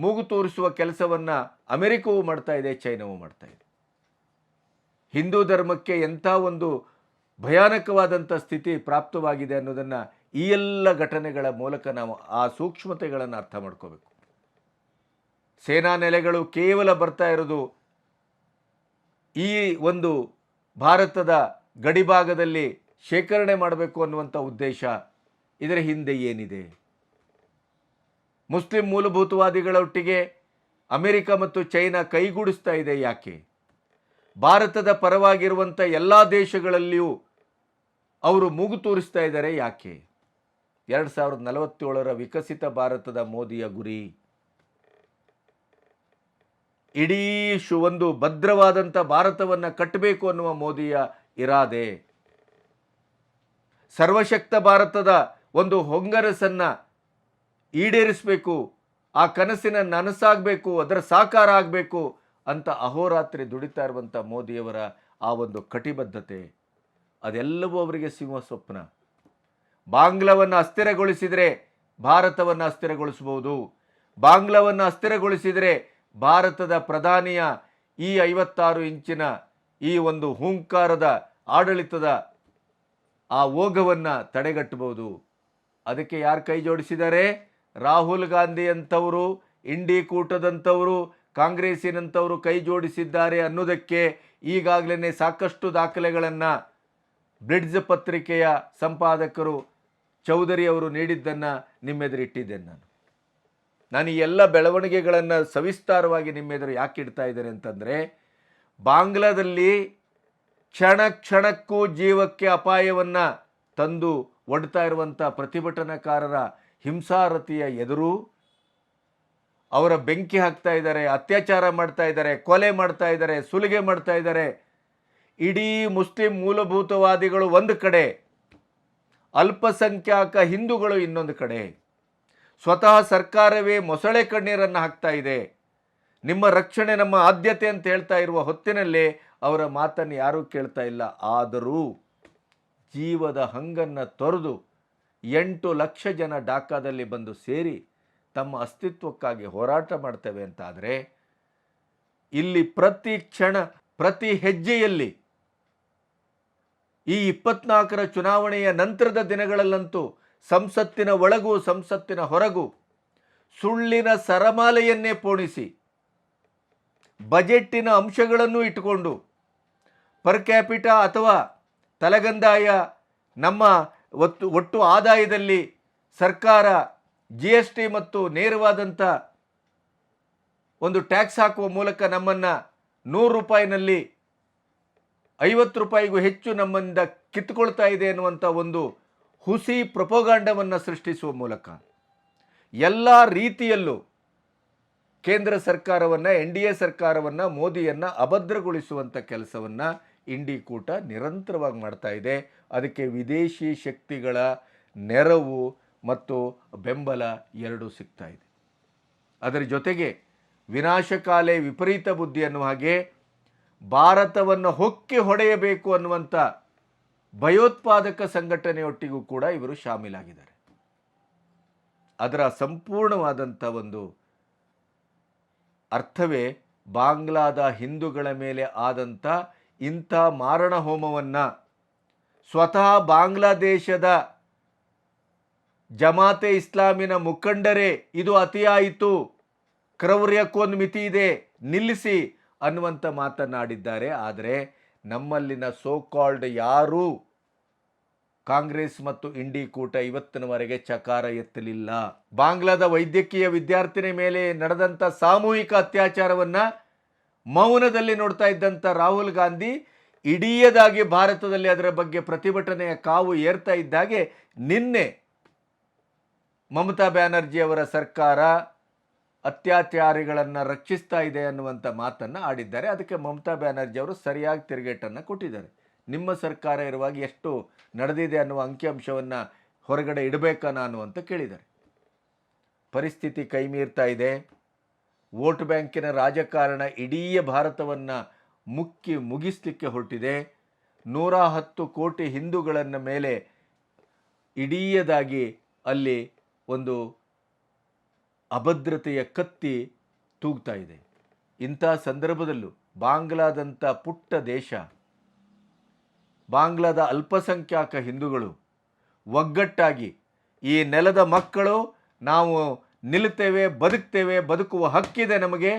ಮೂಗು ತೋರಿಸುವ ಕೆಲಸವನ್ನು ಅಮೆರಿಕವೂ ಮಾಡ್ತಾ ಇದೆ, ಚೈನಾವೂ ಮಾಡ್ತಾ ಇದೆ. ಹಿಂದೂ ಧರ್ಮಕ್ಕೆ ಎಂಥ ಒಂದು ಭಯಾನಕವಾದಂಥ ಸ್ಥಿತಿ ಪ್ರಾಪ್ತವಾಗಿದೆ ಅನ್ನೋದನ್ನು ಈ ಎಲ್ಲ ಘಟನೆಗಳ ಮೂಲಕ ನಾವು ಆ ಸೂಕ್ಷ್ಮತೆಗಳನ್ನು ಅರ್ಥ ಮಾಡ್ಕೋಬೇಕು. ಸೇನಾ ನೆಲೆಗಳು ಕೇವಲ ಬರ್ತಾ ಇರೋದು ಈ ಒಂದು ಭಾರತದ ಗಡಿಭಾಗದಲ್ಲಿ ಶೇಖರಣೆ ಮಾಡಬೇಕು ಅನ್ನುವಂಥ ಉದ್ದೇಶ. ಇದರ ಹಿಂದೆ ಏನಿದೆ? ಮುಸ್ಲಿಂ ಮೂಲಭೂತವಾದಿಗಳೊಟ್ಟಿಗೆ ಅಮೆರಿಕ ಮತ್ತು ಚೈನಾ ಕೈಗೂಡಿಸ್ತಾ ಇದೆ ಯಾಕೆ? ಭಾರತದ ಪರವಾಗಿರುವಂಥ ಎಲ್ಲ ದೇಶಗಳಲ್ಲಿಯೂ ಅವರು ಮೂಗು ತೋರಿಸ್ತಾ ಇದ್ದಾರೆ ಯಾಕೆ? 2047ರ ವಿಕಸಿತ ಭಾರತದ ಮೋದಿಯ ಗುರಿ, ಇಡೀ ಒಂದು ಭದ್ರವಾದಂಥ ಭಾರತವನ್ನು ಕಟ್ಟಬೇಕು ಅನ್ನುವ ಮೋದಿಯ ಇರಾದೆ, ಸರ್ವಶಕ್ತ ಭಾರತದ ಒಂದು ಹೊಂಗನಸನ್ನು ಈಡೇರಿಸಬೇಕು, ಆ ಕನಸಿನ ನನಸಾಗಬೇಕು, ಅದರ ಸಾಕಾರ ಆಗಬೇಕು ಅಂತ ಅಹೋರಾತ್ರಿ ದುಡಿತಾ ಇರುವಂಥ ಮೋದಿಯವರ ಆ ಒಂದು ಕಟಿಬದ್ಧತೆ, ಅದೆಲ್ಲವೂ ಅವರಿಗೆ ಸಿಂಹ ಸ್ವಪ್ನ. ಬಾಂಗ್ಲಾವನ್ನು ಅಸ್ಥಿರಗೊಳಿಸಿದರೆ ಭಾರತವನ್ನು ಅಸ್ಥಿರಗೊಳಿಸಬಹುದು. ಬಾಂಗ್ಲಾವನ್ನು ಅಸ್ಥಿರಗೊಳಿಸಿದರೆ ಭಾರತದ ಪ್ರಧಾನಿಯ ಈ 56 ಇಂಚಿನ ಈ ಒಂದು ಹುಂಕಾರದ ಆಡಳಿತದ ಆ ಓಘವನ್ನು ತಡೆಗಟ್ಟಬಹುದು. ಅದಕ್ಕೆ ಯಾರು ಕೈ ಜೋಡಿಸಿದ್ದಾರೆ? ರಾಹುಲ್ ಗಾಂಧಿ ಅಂತವರು, ಇಂಡಿ ಕೂಟದಂಥವರು, ಕಾಂಗ್ರೆಸ್ಸಿನಂಥವರು ಕೈ ಜೋಡಿಸಿದ್ದಾರೆ ಅನ್ನೋದಕ್ಕೆ ಈಗಾಗಲೇ ಸಾಕಷ್ಟು ದಾಖಲೆಗಳನ್ನು ಬ್ರಿಡ್ಜ್ ಪತ್ರಿಕೆಯ ಸಂಪಾದಕರು ಚೌಧರಿ ಅವರು ನೀಡಿದ್ದನ್ನು ನಿಮ್ಮೆದುರಿಟ್ಟಿದ್ದೇನೆ. ನಾನು ಈ ಎಲ್ಲ ಬೆಳವಣಿಗೆಗಳನ್ನು ಸವಿಸ್ತಾರವಾಗಿ ನಿಮ್ಮೆದುರು ಯಾಕೆ ಇಡ್ತಾ ಇದ್ದೇನೆ ಅಂತಂದರೆ, ಬಾಂಗ್ಲಾದಲ್ಲಿ ಕ್ಷಣ ಕ್ಷಣಕ್ಕೂ ಜೀವಕ್ಕೆ ಅಪಾಯವನ್ನು ತಂದು ಒಡ್ತಾ ಇರುವಂಥ ಪ್ರತಿಭಟನಾಕಾರರ ಹಿಂಸಾರತಿಯ ಎದುರು ಅವರ ಬೆಂಕಿ ಹಾಕ್ತಾ ಇದ್ದಾರೆ, ಅತ್ಯಾಚಾರ ಮಾಡ್ತಾ ಇದ್ದಾರೆ, ಕೊಲೆ ಮಾಡ್ತಾ ಇದ್ದಾರೆ, ಸುಲಿಗೆ ಮಾಡ್ತಾ ಇದ್ದಾರೆ. ಇಡೀ ಮುಸ್ಲಿಂ ಮೂಲಭೂತವಾದಿಗಳು ಒಂದು ಕಡೆ, ಅಲ್ಪಸಂಖ್ಯಾತ ಹಿಂದೂಗಳು ಇನ್ನೊಂದು ಕಡೆ. ಸ್ವತಃ ಸರ್ಕಾರವೇ ಮೊಸಳೆ ಕಣ್ಣೀರನ್ನು ಹಾಕ್ತಾ ಇದೆ. ನಿಮ್ಮ ರಕ್ಷಣೆ ನಮ್ಮ ಆದ್ಯತೆ ಅಂತ ಹೇಳ್ತಾ ಇರುವ ಹೊತ್ತಿನಲ್ಲೇ ಅವರ ಮಾತನ್ನು ಯಾರೂ ಕೇಳ್ತಾ ಇಲ್ಲ. ಆದರೂ ಜೀವದ ಹಂಗನ್ನು ತೊರೆದು 8 ಲಕ್ಷ ಜನ ಢಾಕಾದಲ್ಲಿ ಬಂದು ಸೇರಿ ತಮ್ಮ ಅಸ್ತಿತ್ವಕ್ಕಾಗಿ ಹೋರಾಟ ಮಾಡ್ತೇವೆ ಅಂತಾದರೆ, ಇಲ್ಲಿ ಪ್ರತಿ ಕ್ಷಣ ಪ್ರತಿ ಹೆಜ್ಜೆಯಲ್ಲಿ ಈ 24ರ ಚುನಾವಣೆಯ ನಂತರದ ದಿನಗಳಲ್ಲಂತೂ ಸಂಸತ್ತಿನ ಒಳಗೂ ಸಂಸತ್ತಿನ ಹೊರಗೂ ಸುಳ್ಳಿನ ಸರಮಾಲೆಯನ್ನೇ ಪೋಣಿಸಿ ಬಜೆಟ್ಟಿನ ಅಂಶಗಳನ್ನು ಇಟ್ಟುಕೊಂಡು ಪರ್ ಕ್ಯಾಪಿಟಾ ಅಥವಾ ತಲಗಂದಾಯ ನಮ್ಮ ಒಟ್ಟು ಆದಾಯದಲ್ಲಿ ಸರ್ಕಾರ GST ಮತ್ತು ನೇರವಾದಂಥ ಒಂದು ಟ್ಯಾಕ್ಸ್ ಹಾಕುವ ಮೂಲಕ ನಮ್ಮನ್ನು 100 ರೂಪಾಯಿನಲ್ಲಿ 50 ರೂಪಾಯಿಗೂ ಹೆಚ್ಚು ನಮ್ಮಿಂದ ಕಿತ್ತುಕೊಳ್ತಾ ಇದೆ ಅನ್ನುವಂಥ ಒಂದು ಹುಸಿ ಪ್ರೊಪಗಾಂಡವನ್ನು ಸೃಷ್ಟಿಸುವ ಮೂಲಕ ಎಲ್ಲ ರೀತಿಯಲ್ಲೂ ಕೇಂದ್ರ ಸರ್ಕಾರವನ್ನು, NDA ಸರ್ಕಾರವನ್ನು, ಮೋದಿಯನ್ನು ಅಭದ್ರಗೊಳಿಸುವಂಥ ಕೆಲಸವನ್ನು ಇಂಡಿ ಕೂಟ ನಿರಂತರವಾಗಿ ಮಾಡ್ತಾ ಇದೆ. ಅದಕ್ಕೆ ವಿದೇಶಿ ಶಕ್ತಿಗಳ ನೆರವು ಮತ್ತು ಬೆಂಬಲ ಎರಡೂ ಸಿಗ್ತಾ ಇದೆ. ಅದರ ಜೊತೆಗೆ ವಿನಾಶಕಾಲೆ ವಿಪರೀತ ಬುದ್ಧಿ ಅನ್ನುವ ಹಾಗೆ ಭಾರತವನ್ನು ಹೊಕ್ಕಿ ಹೊಡೆಯಬೇಕು ಅನ್ನುವಂಥ ಭಯೋತ್ಪಾದಕ ಸಂಘಟನೆಯೊಟ್ಟಿಗೂ ಕೂಡ ಇವರು ಶಾಮೀಲಾಗಿದ್ದಾರೆ. ಅದರ ಸಂಪೂರ್ಣವಾದಂಥ ಒಂದು ಅರ್ಥವೇ ಬಾಂಗ್ಲಾದ ಹಿಂದೂಗಳ ಮೇಲೆ ಆದಂಥ ಇಂಥ ಮಾರಣ ಹೋಮವನ್ನು ಸ್ವತಃ ಬಾಂಗ್ಲಾದೇಶದ ಜಮಾತೆ ಇಸ್ಲಾಮಿನ ಮುಖಂಡರೇ ಇದು ಅತಿಯಾಯಿತು, ಕ್ರೌರ್ಯಕ್ಕೊಂದು ಮಿತಿ ಇದೆ, ನಿಲ್ಲಿಸಿ ಅನ್ನುವಂಥ ಮಾತನಾಡಿದ್ದಾರೆ. ಆದರೆ ನಮ್ಮಲ್ಲಿನ ಸೋ ಕಾಲ್ಡ್ ಯಾರೂ ಕಾಂಗ್ರೆಸ್ ಮತ್ತು ಇಂಡಿ ಕೂಟ ಇವತ್ತಿನವರೆಗೆ ಚಕಾರ ಎತ್ತಲಿಲ್ಲ. ಬಾಂಗ್ಲಾದ ವೈದ್ಯಕೀಯ ವಿದ್ಯಾರ್ಥಿನಿ ಮೇಲೆ ನಡೆದಂಥ ಸಾಮೂಹಿಕ ಅತ್ಯಾಚಾರವನ್ನು ಮೌನದಲ್ಲಿ ನೋಡ್ತಾ ಇದ್ದಂಥ ರಾಹುಲ್ ಗಾಂಧಿ ಇಡೀದಾಗಿ ಭಾರತದಲ್ಲಿ ಅದರ ಬಗ್ಗೆ ಪ್ರತಿಭಟನೆಯ ಕಾವು ಏರ್ತಾ ಇದ್ದಾಗೆ ನಿನ್ನೆ ಮಮತಾ ಬ್ಯಾನರ್ಜಿ ಅವರ ಸರ್ಕಾರ ಅತ್ಯಾಚಾರಿಗಳನ್ನು ರಕ್ಷಿಸ್ತಾ ಇದೆ ಅನ್ನುವಂಥ ಮಾತನ್ನು ಆಡಿದ್ದಾರೆ. ಅದಕ್ಕೆ ಮಮತಾ ಬ್ಯಾನರ್ಜಿ ಅವರು ಸರಿಯಾಗಿ ತಿರುಗೇಟನ್ನು ಕೊಟ್ಟಿದ್ದಾರೆ. ನಿಮ್ಮ ಸರ್ಕಾರ ಇರುವಾಗ ಎಷ್ಟು ನಡೆದಿದೆ ಅನ್ನುವ ಅಂಕಿಅಂಶವನ್ನು ಹೊರಗಡೆ ಇಡಬೇಕಾ ನಾನು ಅಂತ ಕೇಳಿದ್ದಾರೆ. ಪರಿಸ್ಥಿತಿ ಕೈಮೀರ್ತಾ ಇದೆ. ವೋಟ್ ಬ್ಯಾಂಕಿನ ರಾಜಕಾರಣ ಇಡೀ ಭಾರತವನ್ನು ಮುಗಿಸಲಿಕ್ಕೆ ಹೊರಟಿದೆ. 110 ಕೋಟಿ ಹಿಂದೂಗಳನ್ನು ಮೇಲೆ ಇಡೀದಾಗಿ ಅಲ್ಲಿ ಒಂದು ಅಭದ್ರತೆಯ ಕತ್ತಿ ತೂಗ್ತಾ ಇದೆ. ಇಂಥ ಸಂದರ್ಭದಲ್ಲೂ ಬಾಂಗ್ಲಾದಂಥ ಪುಟ್ಟ ದೇಶ, ಬಾಂಗ್ಲಾದ ಅಲ್ಪಸಂಖ್ಯಾತ ಹಿಂದೂಗಳು ಒಗ್ಗಟ್ಟಾಗಿ ಈ ನೆಲದ ಮಕ್ಕಳು ನಾವು ನಿಲ್ತೇವೆ, ಬದುಕ್ತೇವೆ, ಬದುಕುವ ಹಕ್ಕಿದೆ ನಮಗೆ,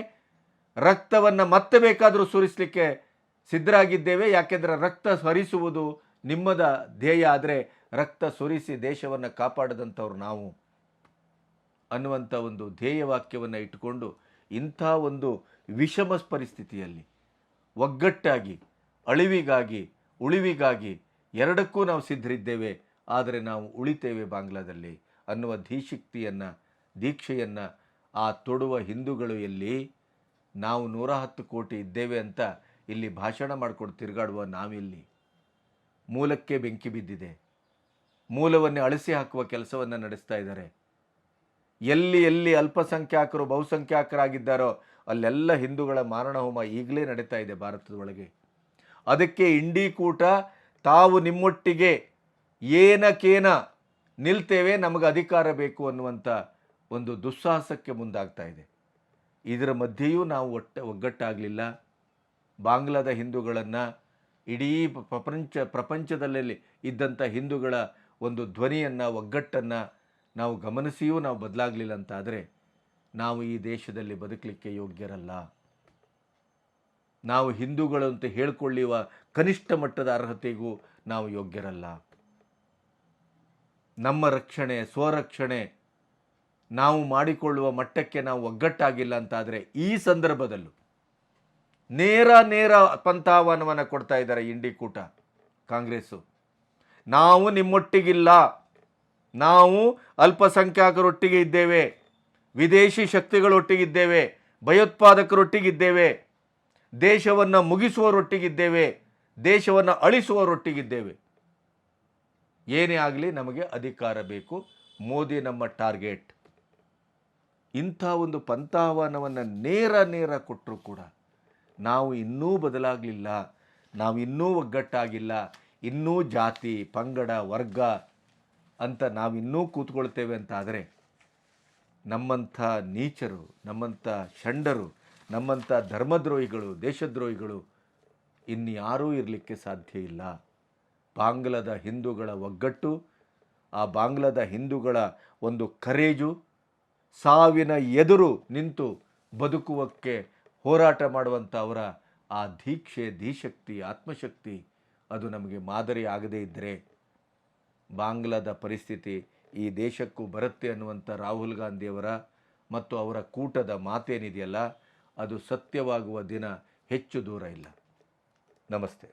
ರಕ್ತವನ್ನು ಮತ್ತೆ ಬೇಕಾದರೂ ಸುರಿಸಲಿಕ್ಕೆ ಸಿದ್ಧರಾಗಿದ್ದೇವೆ, ಯಾಕೆಂದರೆ ರಕ್ತ ಹರಿಸುವುದು ನಿಮ್ಮದ ಧ್ಯೇಯ, ಆದರೆ ರಕ್ತ ಸುರಿಸಿ ದೇಶವನ್ನು ಕಾಪಾಡದಂಥವ್ರು ನಾವು ಅನ್ನುವಂಥ ಒಂದು ಧ್ಯೇಯವಾಕ್ಯವನ್ನು ಇಟ್ಟುಕೊಂಡು ಇಂಥ ಒಂದು ವಿಷಮ ಪರಿಸ್ಥಿತಿಯಲ್ಲಿ ಒಗ್ಗಟ್ಟಾಗಿ ಅಳಿವಿಗಾಗಿ ಉಳಿವಿಗಾಗಿ ಎರಡಕ್ಕೂ ನಾವು ಸಿದ್ಧರಿದ್ದೇವೆ, ಆದರೆ ನಾವು ಉಳಿತೇವೆ ಬಾಂಗ್ಲಾದಲ್ಲಿ ಅನ್ನುವ ದೀಕ್ಷೆಯನ್ನು ಆ ತೊಡುವ ಹಿಂದೂಗಳು ಎಲ್ಲಿ? ನಾವು 110 ಕೋಟಿ ಇದ್ದೇವೆ ಅಂತ ಇಲ್ಲಿ ಭಾಷಣ ಮಾಡಿಕೊಂಡು ತಿರುಗಾಡುವ ನಾವಿಲ್ಲಿ. ಮೂಲಕ್ಕೆ ಬೆಂಕಿ ಬಿದ್ದಿದೆ. ಮೂಲವನ್ನೇ ಅಳಿಸಿ ಹಾಕುವ ಕೆಲಸವನ್ನು ನಡೆಸ್ತಾ ಇದ್ದಾರೆ. ಎಲ್ಲಿ ಎಲ್ಲಿ ಅಲ್ಪಸಂಖ್ಯಾತರು ಬಹುಸಂಖ್ಯಾತರಾಗಿದ್ದಾರೋ ಅಲ್ಲೆಲ್ಲ ಹಿಂದೂಗಳ ಮಾರಣ ಹೋಮ ಈಗಲೇ ನಡೀತಾ ಇದೆ ಭಾರತದ ಒಳಗೆ. ಅದಕ್ಕೆ ಇಂಡಿ ಕೂಟ ತಾವು ನಿಮ್ಮೊಟ್ಟಿಗೆ ಏನಕ್ಕೇನ ನಿಲ್ತೇವೆ, ನಮಗೆ ಅಧಿಕಾರ ಬೇಕು ಅನ್ನುವಂಥ ಒಂದು ದುಸ್ಸಾಹಸಕ್ಕೆ ಮುಂದಾಗ್ತಾ ಇದೆ. ಇದರ ಮಧ್ಯೆಯೂ ನಾವು ಒಗ್ಗಟ್ಟಾಗಲಿಲ್ಲ. ಬಾಂಗ್ಲಾದ ಹಿಂದೂಗಳನ್ನು ಇಡೀ ಪ್ರಪಂಚದಲ್ಲಿ ಇದ್ದಂಥ ಹಿಂದೂಗಳ ಒಂದು ಧ್ವನಿಯನ್ನು, ಒಗ್ಗಟ್ಟನ್ನು ನಾವು ಗಮನಿಸಿಯೂ ನಾವು ಬದಲಾಗಲಿಲ್ಲ ಅಂತಾದರೆ ನಾವು ಈ ದೇಶದಲ್ಲಿ ಬದುಕಲಿಕ್ಕೆ ಯೋಗ್ಯರಲ್ಲ. ನಾವು ಹಿಂದೂಗಳು ಅಂತ ಹೇಳಿಕೊಳ್ಳುವ ಕನಿಷ್ಠ ಮಟ್ಟದ ಅರ್ಹತೆಗೂ ನಾವು ಯೋಗ್ಯರಲ್ಲ. ನಮ್ಮ ರಕ್ಷಣೆ, ಸ್ವರಕ್ಷಣೆ ನಾವು ಮಾಡಿಕೊಳ್ಳುವ ಮಟ್ಟಕ್ಕೆ ನಾವು ಒಗ್ಗಟ್ಟಾಗಿಲ್ಲ ಅಂತಾದರೆ ಈ ಸಂದರ್ಭದಲ್ಲೂ ನೇರ ನೇರ ಪಂಥಾಹ್ವಾನವನ್ನು ಕೊಡ್ತಾ ಇದ್ದಾರೆ ಇಂಡಿ ಕೂಟ ಕಾಂಗ್ರೆಸ್ಸು. ನಾವು ನಿಮ್ಮೊಟ್ಟಿಗಿಲ್ಲ, ನಾವು ಅಲ್ಪಸಂಖ್ಯಾತರೊಟ್ಟಿಗೆ ಇದ್ದೇವೆ, ವಿದೇಶಿ ಶಕ್ತಿಗಳೊಟ್ಟಿಗಿದ್ದೇವೆ, ಭಯೋತ್ಪಾದಕರೊಟ್ಟಿಗಿದ್ದೇವೆ, ದೇಶವನ್ನು ಮುಗಿಸುವವರೊಟ್ಟಿಗಿದ್ದೇವೆ, ದೇಶವನ್ನು ಅಳಿಸುವವರೊಟ್ಟಿಗಿದ್ದೇವೆ. ಏನೇ ಆಗಲಿ ನಮಗೆ ಅಧಿಕಾರ ಬೇಕು, ಮೋದಿ ನಮ್ಮ ಟಾರ್ಗೆಟ್. ಇಂಥ ಒಂದು ಪಂಥಾಹ್ವಾನವನ್ನು ನೇರ ನೇರ ಕೊಟ್ಟರೂ ಕೂಡ ನಾವು ಇನ್ನೂ ಬದಲಾಗಲಿಲ್ಲ, ನಾವು ಇನ್ನೂ ಒಗ್ಗಟ್ಟಾಗಿಲ್ಲ, ಇನ್ನೂ ಜಾತಿ ಪಂಗಡ ವರ್ಗ ಅಂತ ನಾವಿನ್ನೂ ಕೂತ್ಕೊಳ್ತೇವೆ ಅಂತಾದರೆ ನಮ್ಮಂಥ ನೀಚರು, ನಮ್ಮಂಥ ಷಂಡರು, ನಮ್ಮಂಥ ಧರ್ಮದ್ರೋಹಿಗಳು, ದೇಶದ್ರೋಹಿಗಳು ಇನ್ಯಾರೂ ಇರಲಿಕ್ಕೆ ಸಾಧ್ಯ ಇಲ್ಲ. ಬಾಂಗ್ಲಾದ ಹಿಂದೂಗಳ ಒಗ್ಗಟ್ಟು, ಆ ಬಾಂಗ್ಲಾದ ಹಿಂದೂಗಳ ಒಂದು ಕರೇಜು, ಸಾವಿನ ಎದುರು ನಿಂತು ಬದುಕುವಕ್ಕೆ ಹೋರಾಟ ಮಾಡುವಂಥ ಅವರ ಆ ದೀಕ್ಷೆ, ಧೀಶಕ್ತಿ, ಆತ್ಮಶಕ್ತಿ ಅದು ನಮಗೆ ಮಾದರಿ ಆಗದೇ ಇದ್ದರೆ ಬಾಂಗ್ಲಾದ ಪರಿಸ್ಥಿತಿ ಈ ದೇಶಕ್ಕೂ ಬರುತ್ತೆ ಅನ್ನುವಂಥ ರಾಹುಲ್ ಗಾಂಧಿಯವರ ಮತ್ತು ಅವರ ಕೂಟದ ಮಾತೇನಿದೆಯಲ್ಲ, ಅದು ಸತ್ಯವಾಗುವ ದಿನ ಹೆಚ್ಚು ದೂರ ಇಲ್ಲ. ನಮಸ್ತೆ.